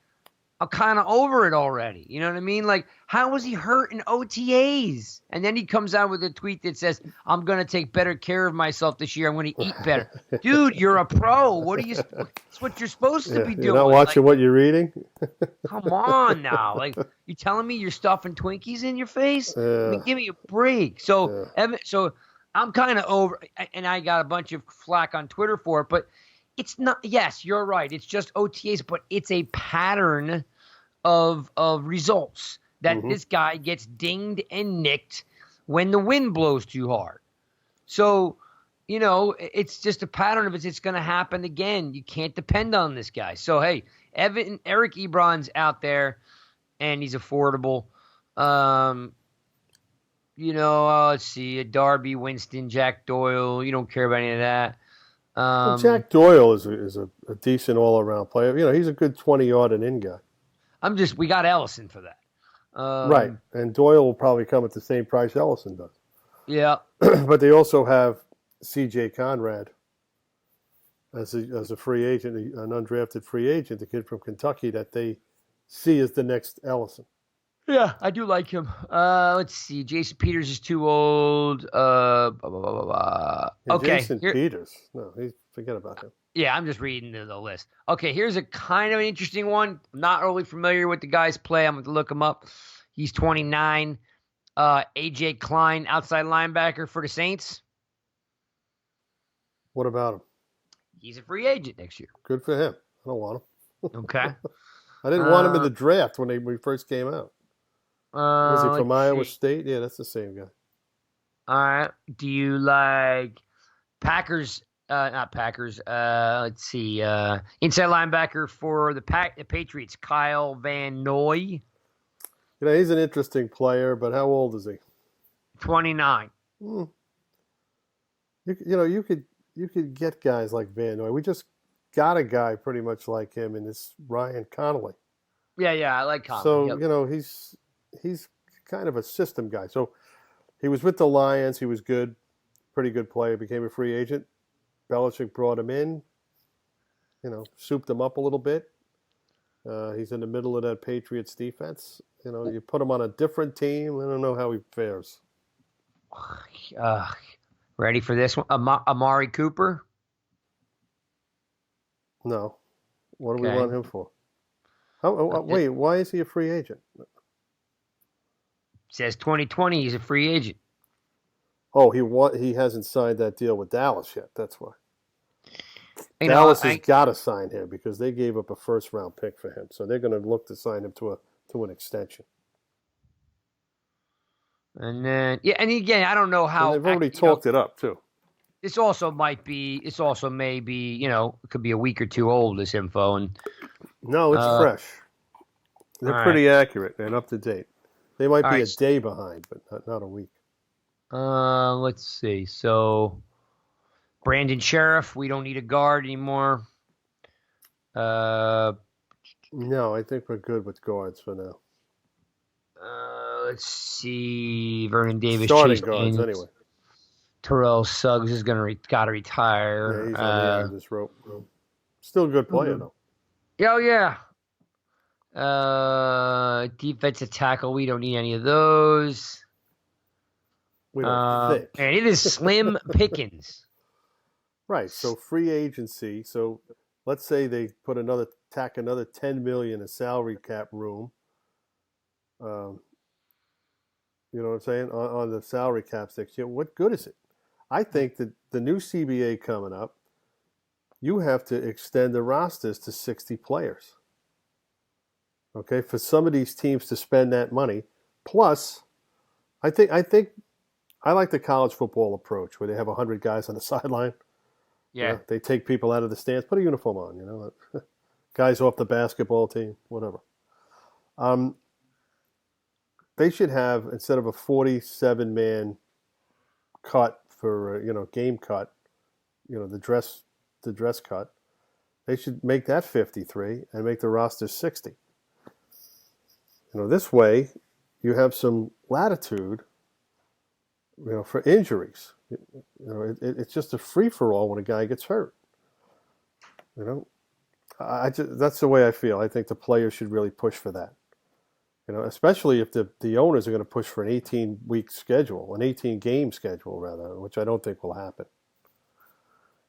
I'm kind of over it already. You know what I mean? Like, how was he hurt in OTAs? And then he comes out with a tweet that says, I'm going to take better care of myself this year. I'm going to eat better. Dude, you're a pro. It's what you're supposed to be doing. You're not watching what you're reading? Come on now. Like, you telling me you're stuffing Twinkies in your face? I mean, give me a break. So, so I'm kind of over, and I got a bunch of flack on Twitter for it, but it's not, yes, you're right. It's just OTAs, but it's a pattern of results that this guy gets dinged and nicked when the wind blows too hard. So, it's just a pattern of it's going to happen again. You can't depend on this guy. So, hey, Eric Ebron's out there, and he's affordable. Let's see, Darby, Winston, Jack Doyle. You don't care about any of that. Well, Jack Doyle is a decent all-around player. He's a good 20-yard and in guy. We got Ellison for that. Right, and Doyle will probably come at the same price Ellison does. Yeah. But they also have C.J. Conrad as a free agent, an undrafted free agent, the kid from Kentucky that they see as the next Ellison. Yeah, I do like him. Let's see. Jason Peters is too old. Yeah, Okay. Jason Peters. No, forget about him. Yeah, I'm just reading the list. Okay, here's a kind of an interesting one. I'm not really familiar with the guy's play. I'm going to look him up. He's 29. A.J. Klein, outside linebacker for the Saints. What about him? He's a free agent next year. Good for him. I don't want him. Okay. I didn't want him in the draft when he first came out. Was he from Iowa State? Yeah, that's the same guy. All right. Do you like Packers? Not Packers. Let's see. Inside linebacker for the Patriots, Kyle Van Noy. He's an interesting player, but how old is he? 29. You could get guys like Van Noy. We just got a guy pretty much like him in this Ryan Connolly. Yeah, I like Connolly. So, yep. He's kind of a system guy. So he was with the Lions. He was good, pretty good player. Became a free agent. Belichick brought him in, souped him up a little bit. He's in the middle of that Patriots defense. You put him on a different team. I don't know how he fares. Ready for this one? Amari Cooper? No. What do we want him for? Wait, why is he a free agent? Says 2020 he's a free agent. Oh, he hasn't signed that deal with Dallas yet. That's why. Dallas has got to sign him because they gave up a first-round pick for him. So they're going to look to sign him to an extension. And then, and again, I don't know how. And they've already talked it up, too. This also may be, it could be a week or two old, this info. And no, it's fresh. They're pretty accurate and up to date. They might be a day behind, but not a week. Let's see. So, Brandon Sheriff, we don't need a guard anymore. No, I think we're good with guards for now. Let's see. Vernon Davis. Starting Chase guards, Daniels. anyway. Terrell Suggs is got to retire. Yeah, he's on the end of this rope. Still a good player, though. Oh, yeah. Defensive tackle, we don't need any of those. We don't think. And it is slim pickings. Right. So free agency. So let's say they put another $10 million in salary cap room. You know what I'm saying? On the salary cap section. What good is it? I think that the new CBA coming up, you have to extend the rosters to 60 players. Okay, for some of these teams to spend that money. Plus, I think I like the college football approach where they have 100 guys on the sideline. Yeah. They take people out of the stands, put a uniform on, guys off the basketball team, whatever. They should have, instead of a 47-man cut for, game cut, the dress cut, they should make that 53 and make the roster 60. This way you have some latitude, for injuries. It's just a free-for-all when a guy gets hurt. That's the way I feel. I think the players should really push for that. Especially if the owners are going to push for an 18-week schedule, an 18-game schedule, rather, which I don't think will happen.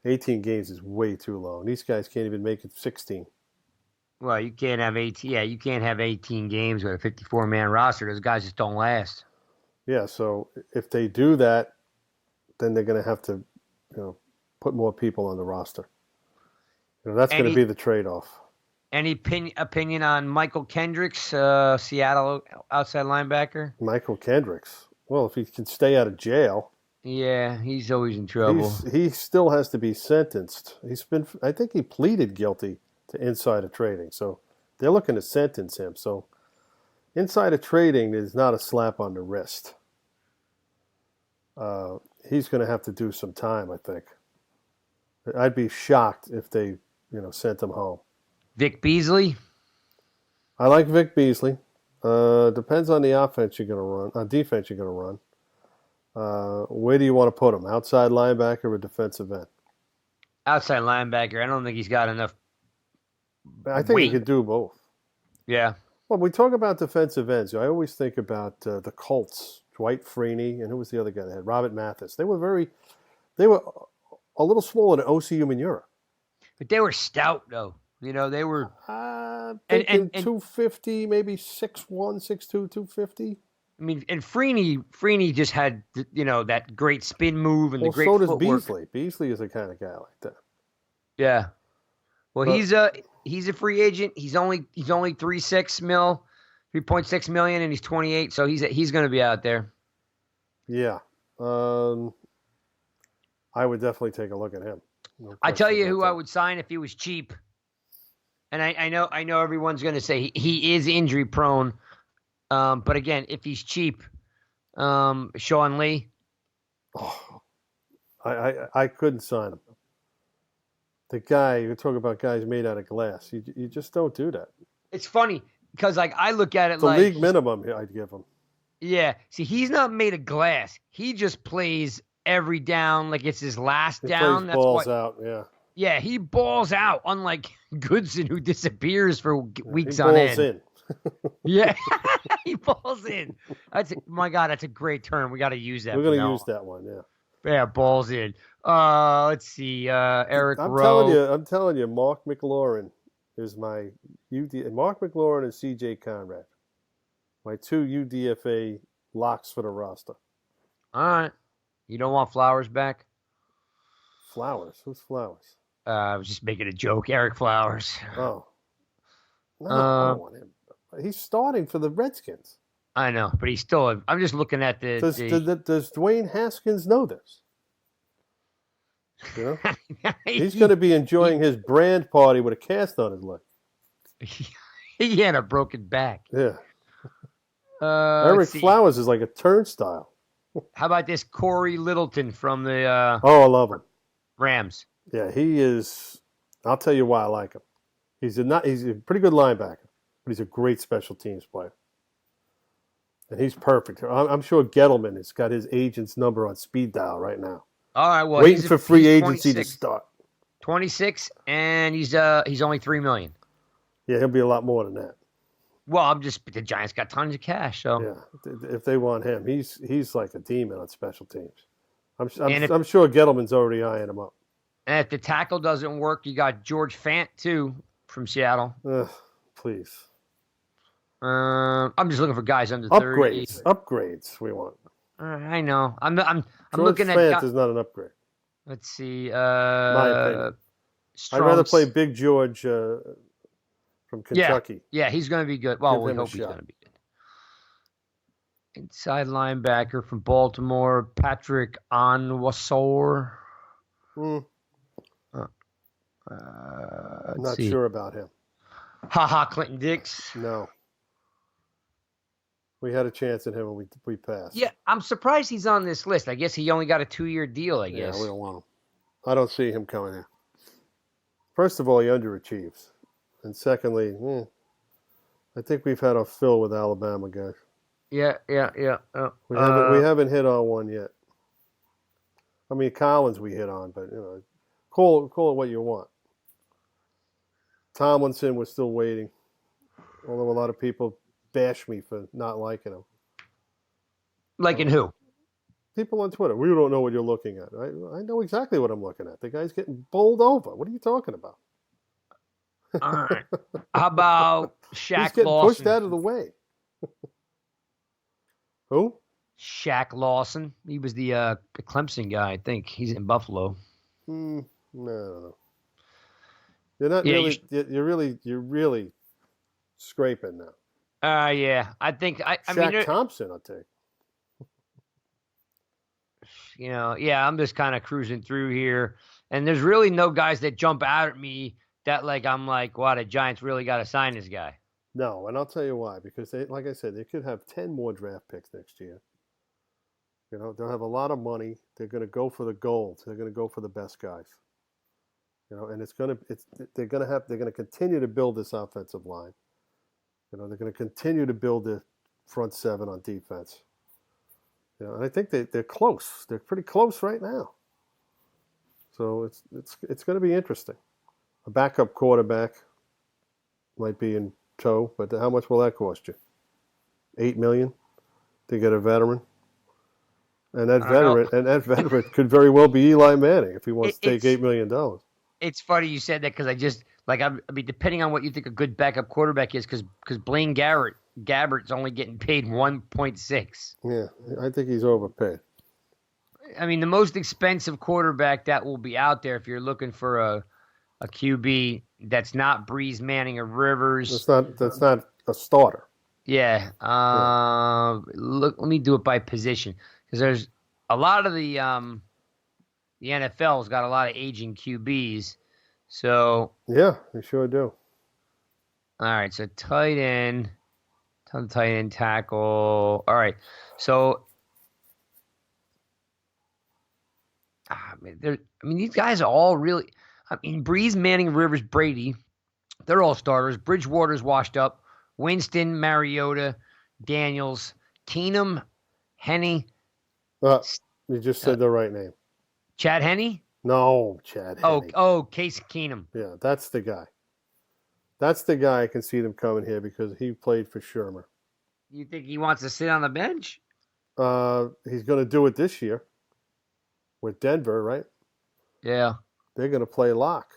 18 games is way too long. These guys can't even make it 16. Well, you can't have 18. Yeah, you can't have 18 games with a 54-man roster. Those guys just don't last. Yeah, so if they do that, then they're going to have to, put more people on the roster. That's going to be the trade-off. Any opinion on Michael Kendricks, Seattle outside linebacker? Michael Kendricks. Well, if he can stay out of jail, Yeah, he's always in trouble. he still has to be sentenced. I think he pleaded guilty to insider trading, so they're looking to sentence him. So insider trading is not a slap on the wrist. He's going to have to do some time, I think. I'd be shocked if they, sent him home. Vic Beasley. I like Vic Beasley. Depends on the offense you're going to run, on defense you're going to run. Where do you want to put him? Outside linebacker or defensive end? Outside linebacker. I don't think he's got enough I think he could do both. Yeah. Well, when we talk about defensive ends, I always think about the Colts, Dwight Freeney, and who was the other guy they had? Robert Mathis. They were a little smaller than OCU Manura. But they were stout, though. They were. Thinking 250, maybe 6'1", 6'2", 250. I mean, and Freeney just had, that great spin move and the great so does footwork. Beasley. Beasley is the kind of guy like that. Yeah. Well, he's a free agent. He's only 3.6 million, and he's 28, so he's going to be out there. Yeah. I would definitely take a look at him. No I tell you who that. I would sign if he was cheap. And I know everyone's going to say he is injury prone. But again, if he's cheap, Sean Lee. Oh, I couldn't sign him. The guy, you're talking about guys made out of glass. You just don't do that. It's funny because I look at it it's like the league minimum I'd give him. Yeah. See, he's not made of glass. He just plays every down like it's his last down. Plays balls out, yeah. Yeah, he balls out, unlike Goodson, who disappears for weeks on end. He balls in. Yeah, he balls in. My God, that's a great term. We got to use that. We're going to use that one, yeah. Yeah, balls in. Let's see. Eric Rowe. I'm telling you, Mark McLaurin is my UD. Mark McLaurin and C.J. Conrad, my two UDFA locks for the roster. All right. You don't want Flowers back? Flowers? Who's Flowers? I was just making a joke. Eric Flowers. Oh. No, I don't want him. He's starting for the Redskins. I know, but he's still. I'm just looking at the. Does Dwayne Haskins know this? He's going to be enjoying his brand party with a cast on his leg. He had a broken back. Yeah. Eric Flowers is like a turnstile. How about this Corey Littleton from the I love him. Rams. Yeah, he is. I'll tell you why I like him. He's a pretty good linebacker, but he's a great special teams player. And he's perfect. I'm sure Gettleman has got his agent's number on speed dial right now. All right, well, waiting for free agency to start. 26, and he's only $3 million. Yeah, he'll be a lot more than that. Well, the Giants got tons of cash, so yeah, if they want him, he's like a demon on special teams. I'm sure Gettleman's already eyeing him up. And if the tackle doesn't work, you got George Fant too from Seattle. Please. I'm just looking for guys under 30. Upgrades. We want. I know. I'm George looking at. Fant is not an upgrade. Let's see. My opinion. I'd rather play Big George from Kentucky. Yeah, he's going to be good. Well, we hope he's going to be good. Inside linebacker from Baltimore, Patrick Onwuasor. I'm not sure about him. Clinton Dix. No. We had a chance at him and we passed. Yeah, I'm surprised he's on this list. I guess he only got a 2-year deal, I guess. Yeah, we don't want him. I don't see him coming here. First of all, he underachieves. And secondly, I think we've had our fill with Alabama guys. Yeah. We haven't hit on one yet. I mean, Collins we hit on, but call it what you want. Tomlinson, we're still waiting. Although a lot of people bash me for not liking him. Liking who? People on Twitter. We don't know what you're looking at. I know exactly what I'm looking at. The guy's getting bowled over. What are you talking about? All right. How about Shaq Lawson? He's getting pushed out of the way. Who? Shaq Lawson. He was the Clemson guy, I think. He's in Buffalo. No. You're not really. You're really scraping now. Yeah. I think. I mean, Thompson, I'll take. yeah, I'm just kind of cruising through here, and there's really no guys that jump out at me that like I'm like, wow, the Giants really got to sign this guy. No, and I'll tell you why. Because they, like I said, they could have 10 more draft picks next year. They'll have a lot of money. They're going to go for the gold. They're going to go for the best guys. And they're going to continue to build this offensive line. They're going to continue to build the front seven on defense. And I think they're close. They're pretty close right now. So it's going to be interesting. A backup quarterback might be in tow, but how much will that cost you? $8 million to get a veteran. And that veteran could very well be Eli Manning if he wants to take $8 million. It's funny you said that because I mean, depending on what you think a good backup quarterback is, because Blaine Gabbert's only getting paid 1.6. Yeah, I think he's overpaid. I mean, the most expensive quarterback that will be out there if you're looking for a QB that's not Breeze, Manning, or Rivers. That's not a starter. Yeah. Let me do it by position because there's a lot of the NFL's got a lot of aging QBs. So yeah, they sure do. All right, so tight end, tackle. All right, so these guys are all really. I mean, Breeze, Manning, Rivers, Brady, they're all starters. Bridgewater's washed up. Winston, Mariota, Daniels, Keenum, Henne. You just said the right name. Chad Henne? No, Chad Henne. Oh, Case Keenum. Yeah, that's the guy. That's the guy I can see them coming here because he played for Shermer. You think he wants to sit on the bench? He's going to do it this year with Denver, right? Yeah. They're going to play lock,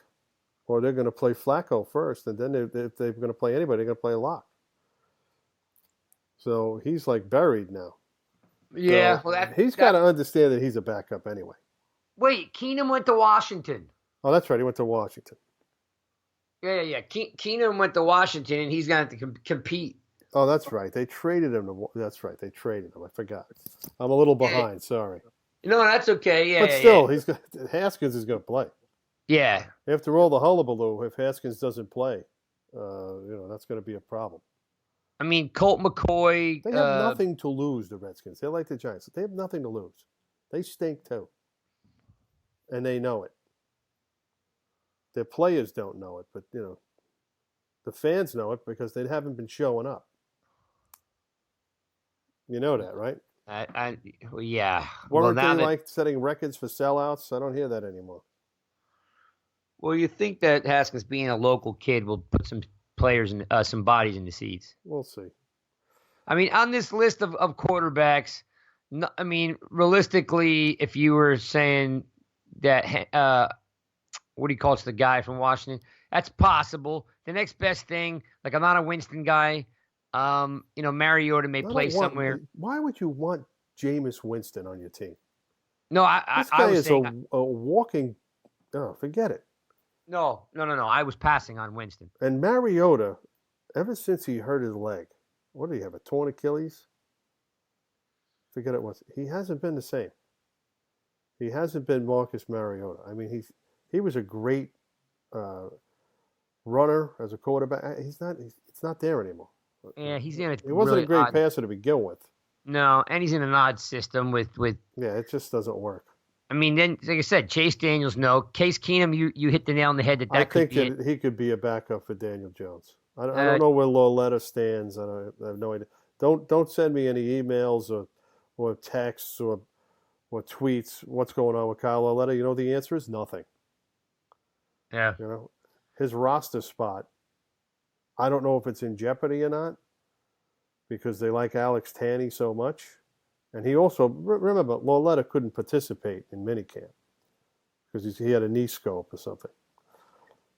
or they're going to play Flacco first, and then if they're going to play anybody, they're going to play lock. So he's like buried now. Yeah, so he's got to understand that he's a backup anyway. Wait, Keenum went to Washington. Oh, that's right. He went to Washington. Yeah. Keenum went to Washington, and he's going to have to compete. Oh, that's right. They traded him. That's right. They traded him. I forgot. I'm a little behind. Sorry. No, that's okay. Yeah, but still, Haskins is going to play. Yeah. After all the hullabaloo, if Haskins doesn't play, that's going to be a problem. I mean, Colt McCoy. They have nothing to lose, the Redskins. They're like the Giants. They have nothing to lose. They stink too. And they know it. Their players don't know it, but, the fans know it because they haven't been showing up. You know that, right? Yeah. Weren't they setting records for sellouts? I don't hear that anymore. Well, you think that Haskins, being a local kid, will put some players in some bodies in the seats? We'll see. I mean, on this list of quarterbacks, I mean, realistically, if you were saying that, what do you call it, the guy from Washington, that's possible. The next best thing, like I'm not a Winston guy. Mariota may play somewhere. Why would you want Jameis Winston on your team? No, this guy is a walking. Oh, forget it. No. I was passing on Winston. And Mariota, ever since he hurt his leg, what did he have, a torn Achilles? Forget it was. He hasn't been the same. He hasn't been Marcus Mariota. I mean, he was a great runner as a quarterback. It's not there anymore. Yeah, he's in He wasn't a great passer to begin with. No, and he's in an odd system with. Yeah, it just doesn't work. I mean, then, like I said, Chase Daniels, no. Case Keenum, you hit the nail on the head. I think he could be a backup for Daniel Jones. I don't know where Lauletta stands. I have no idea. Don't send me any emails or texts or tweets. What's going on with Kyle Lauletta? You know the answer is nothing. Yeah. His roster spot. I don't know if it's in jeopardy or not because they like Alex Tanney so much. And he also, remember, Lauletta couldn't participate in minicamp because he had a knee scope or something.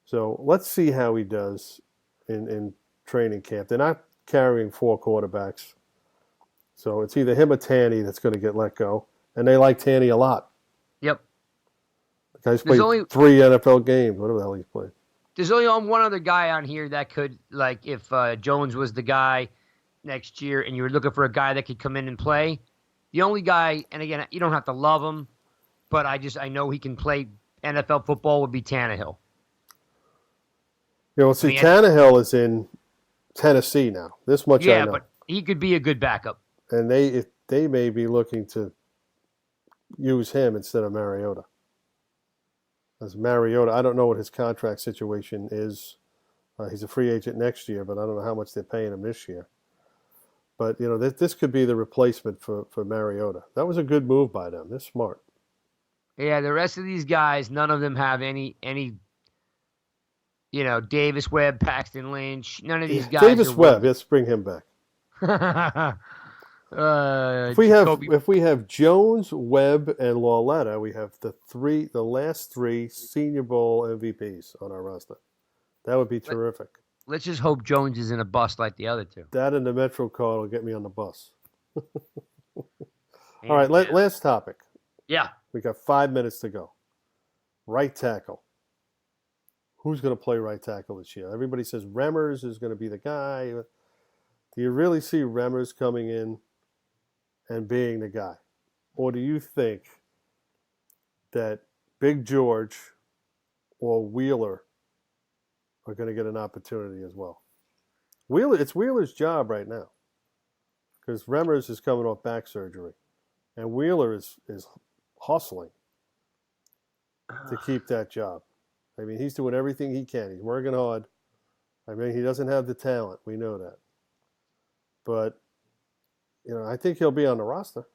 So let's see how he does in training camp. They're not carrying 4 quarterbacks. So it's either him or Tanney that's going to get let go. And they like Tanney a lot. Yep. The guy's played 3 NFL games, whatever the hell he's played. There's only one other guy on here that could, like, if Jones was the guy next year and you were looking for a guy that could come in and play, The only guy, and again, you don't have to love him, but I know he can play NFL football, would be Tannehill. I See, mean, Tannehill is in Tennessee now. This much I yeah, know. but he could be a good backup. And they may be looking to use him instead of Mariota. As Mariota, I don't know what his contract situation is. He's a free agent next year, but I don't know how much they're paying him this year. But this could be the replacement for Mariota. That was a good move by them. They're smart. Yeah, the rest of these guys, none of them have any Davis Webb, Paxton Lynch. None of these Yeah, guys Davis are Webb. Let's bring him back. Jacoby. If we have Jones, Webb, and Lauletta, we have the last three Senior Bowl MVPs on our roster. That would be terrific. Let's just hope Jones isn't a bust like the other two. That and the Metro card will get me on the bus. All right, last topic. Yeah. We got 5 minutes to go. Right tackle. Who's going to play right tackle this year? Everybody says Remmers is going to be the guy. Do you really see Remmers coming in and being the guy? Or do you think that Big George or Wheeler are going to get an opportunity as well? It's Wheeler's job right now because Remmers is coming off back surgery, and Wheeler is hustling to keep that job. I mean, he's doing everything he can. He's working hard. I mean, he doesn't have the talent. We know that. But, I think he'll be on the roster.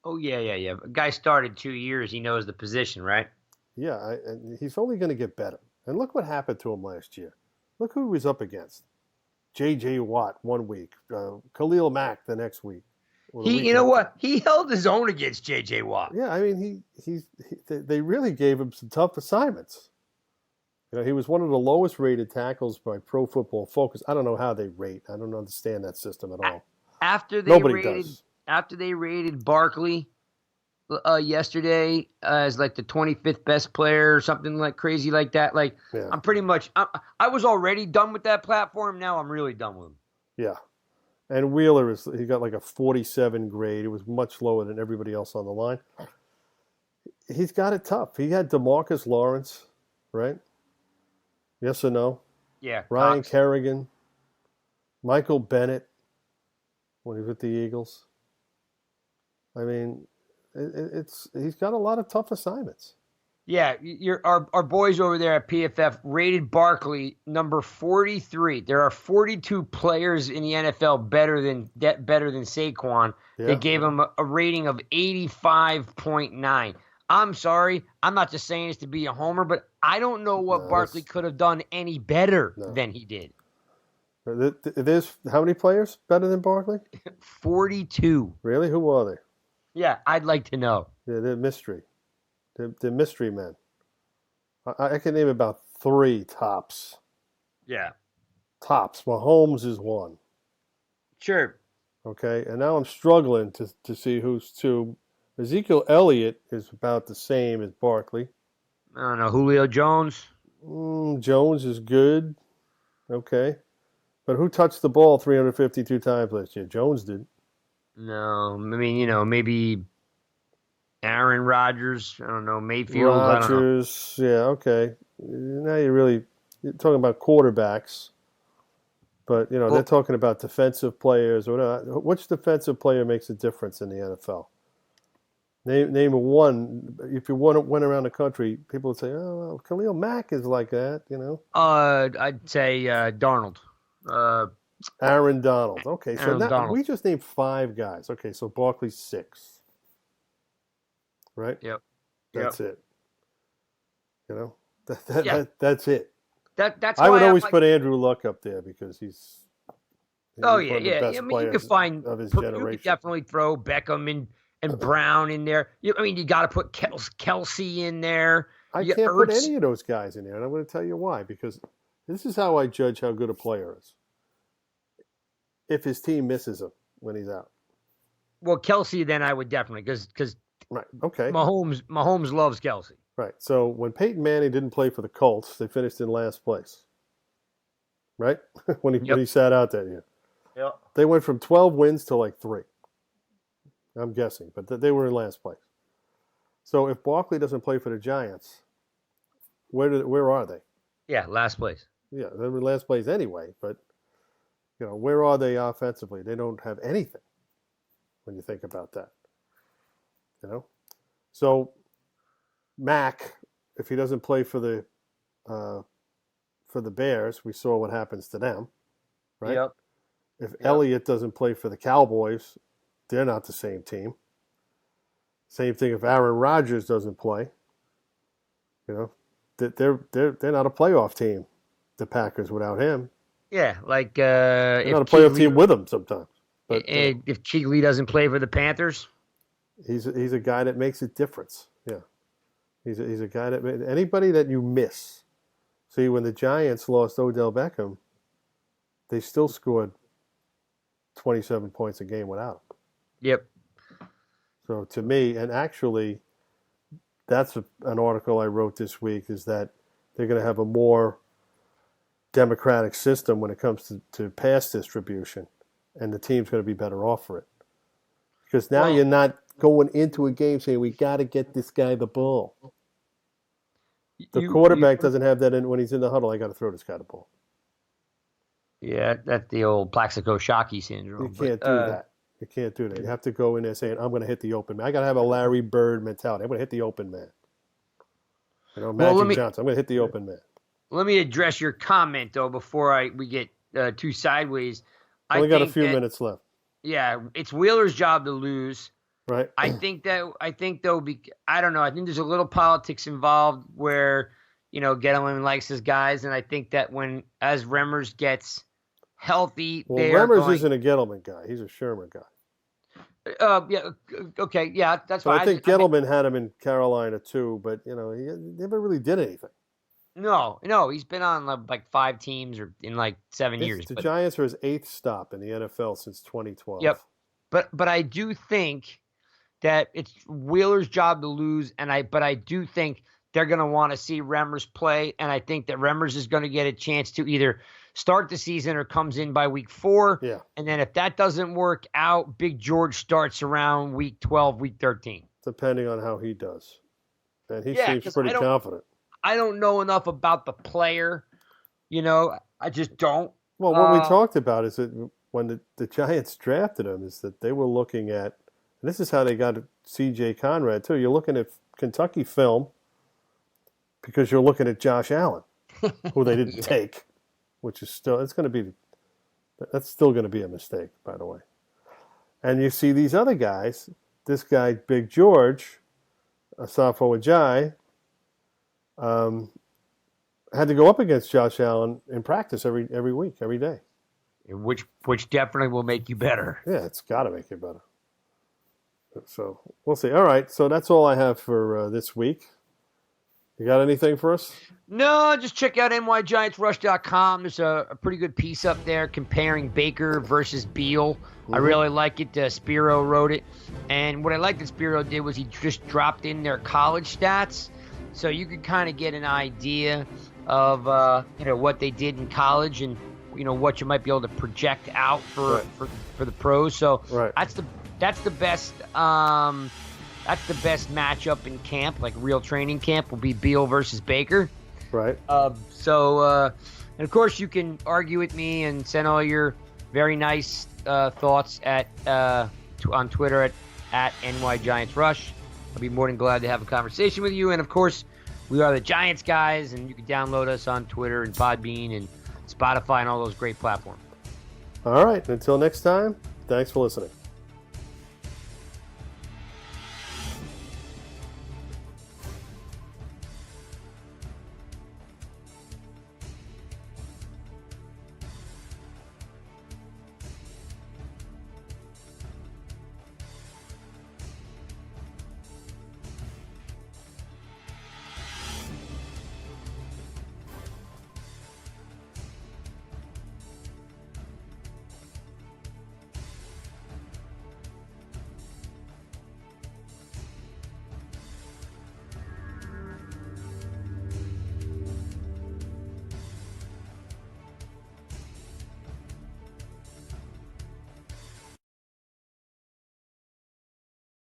Oh, yeah. A guy started 2 years. He knows the position, right? Yeah, and he's only going to get better. And look what happened to him last year. Look who he was up against. J.J. Watt 1 week. Khalil Mack the next week. You know what? He held his own against J.J. Watt. Yeah, I mean, they really gave him some tough assignments. He was one of the lowest rated tackles by Pro Football Focus. I don't know how they rate. I don't understand that system at all. After they rated Barkley yesterday as like the 25th best player or something like crazy like that, yeah. I'm pretty much I was already done with that platform. Now I'm really done with him. Yeah. And Wheeler he got like a 47 grade. It was much lower than everybody else on the line. He's got it tough. He had DeMarcus Lawrence, right? Yes or no? Yeah. Ryan Kerrigan, Michael Bennett when he was with the Eagles. I mean, he's got a lot of tough assignments. Yeah, our boys over there at PFF rated Barkley number 43. There are 42 players in the NFL better than Saquon. Yeah. They gave him a rating of 85.9. I'm sorry, I'm not just saying this to be a homer, but I don't know what Barkley could have done any better than he did. There's how many players better than Barkley? 42. Really? Who are they? Yeah, I'd like to know. Yeah, they're mystery. They're mystery men. I can name about 3 tops. Yeah. Tops. Mahomes is 1. Sure. Okay, and now I'm struggling to see who's 2. Ezekiel Elliott is about the same as Barkley. I don't know. Julio Jones? Jones is good. Okay. But who touched the ball 352 times last year? Jones did. No. I mean, maybe Aaron Rodgers. I don't know. Mayfield. Rodgers. Yeah, okay. Now you're talking about quarterbacks. But, they're talking about defensive players or whatever. Which defensive player makes a difference in the NFL? Name one. If you went around the country, people would say, "Oh, well, Khalil Mack is like that," I'd say Darnold. Aaron Donald. Okay, so Donald. We just named 5 guys. Okay, so Barkley's 6. Right? Yep. That's it. That's it. That's I would always put Andrew Luck up there because he's one of the best players you can find of his generation. You could definitely throw Beckham and Brown in there. You got to put Kelsey in there. I can't put any of those guys in there, and I'm going to tell you why. Because this is how I judge how good a player is. If his team misses him when he's out. Well, Kelsey, then I would definitely because right, okay. Mahomes loves Kelsey. Right. So when Peyton Manning didn't play for the Colts, they finished in last place. Right? when he sat out that year. Yep. They went from 12 wins to like 3. I'm guessing, but they were in last place. So if Barkley doesn't play for the Giants, where are they? Yeah, last place. Yeah, they were last place anyway, but where are they offensively? They don't have anything when you think about that. So Mac, if he doesn't play for the Bears, we saw what happens to them, right? Yep. If Elliott doesn't play for the Cowboys, they're not the same team. Same thing if Aaron Rodgers doesn't play. They're not a playoff team, the Packers, without him. Yeah, like they're not a playoff team with him sometimes. But if Kuechly doesn't play for the Panthers, he's a guy that makes a difference. Yeah, he's a guy that anybody that you miss. See, when the Giants lost Odell Beckham, they still scored 27 points a game without him. Yep. So to me, and actually, that's an article I wrote this week, is that they're going to have a more democratic system when it comes to pass distribution, and the team's going to be better off for it. Because now you're not going into a game saying, we got to get this guy the ball. The quarterback doesn't have that when he's in the huddle. I got to throw this guy the ball. Yeah, that's the old Plaxico Shockey syndrome. You can't do that. You can't do that. You have to go in there saying, I'm going to hit the open man. I got to have a Larry Bird mentality. I'm going to hit the open man. Magic Johnson. I'm going to hit the open man. Let me address your comment, though, before we get too sideways. Only got a few minutes left. Yeah, it's Wheeler's job to lose. Right. I think I don't know. I think there's a little politics involved where, Gettleman likes his guys. And I think that as Remmers gets healthy, Remmers isn't a Gettleman guy. He's a Shermer guy. Yeah. Okay. Yeah, that's fine. I think Gettleman had him in Carolina too, but he never really did anything. No, he's been on like 5 teams or in like 7 years. The Giants are his 8th stop in the NFL since 2012. Yep. But I do think that it's Wheeler's job to lose, but I do think they're going to want to see Remmers play, and I think that Remmers is going to get a chance to either start the season or comes in by week 4. Yeah. And then if that doesn't work out, Big George starts around week 12, week 13. Depending on how he does. And he seems pretty confident. I don't know enough about the player. I just don't. Well, what we talked about is that when the Giants drafted him, is that they were looking at, and this is how they got C.J. Conrad, too. You're looking at Kentucky film because you're looking at Josh Allen, who they didn't take, which is that's still going to be a mistake, by the way. And you see these other guys, this guy, Big George, Asafo Ajayi, had to go up against Josh Allen in practice every week, every day. Which definitely will make you better. Yeah, it's got to make you better. So we'll see. All right, so that's all I have for this week. You got anything for us? No, just check out nygiantsrush.com. There's a pretty good piece up there comparing Baker versus Beal. Mm-hmm. I really like it. Spiro wrote it. And what I liked that Spiro did was he just dropped in their college stats. So you could kind of get an idea of what they did in college and what you might be able to project out for the pros. So that's the best matchup in camp, like real training camp, will be Beal versus Baker. Right. And of course you can argue with me and send all your very nice thoughts on Twitter at NYGiantsRush. I'll be more than glad to have a conversation with you. And, of course, we are the Giants guys, and you can download us on Twitter and Podbean and Spotify and all those great platforms. All right. Until next time, thanks for listening.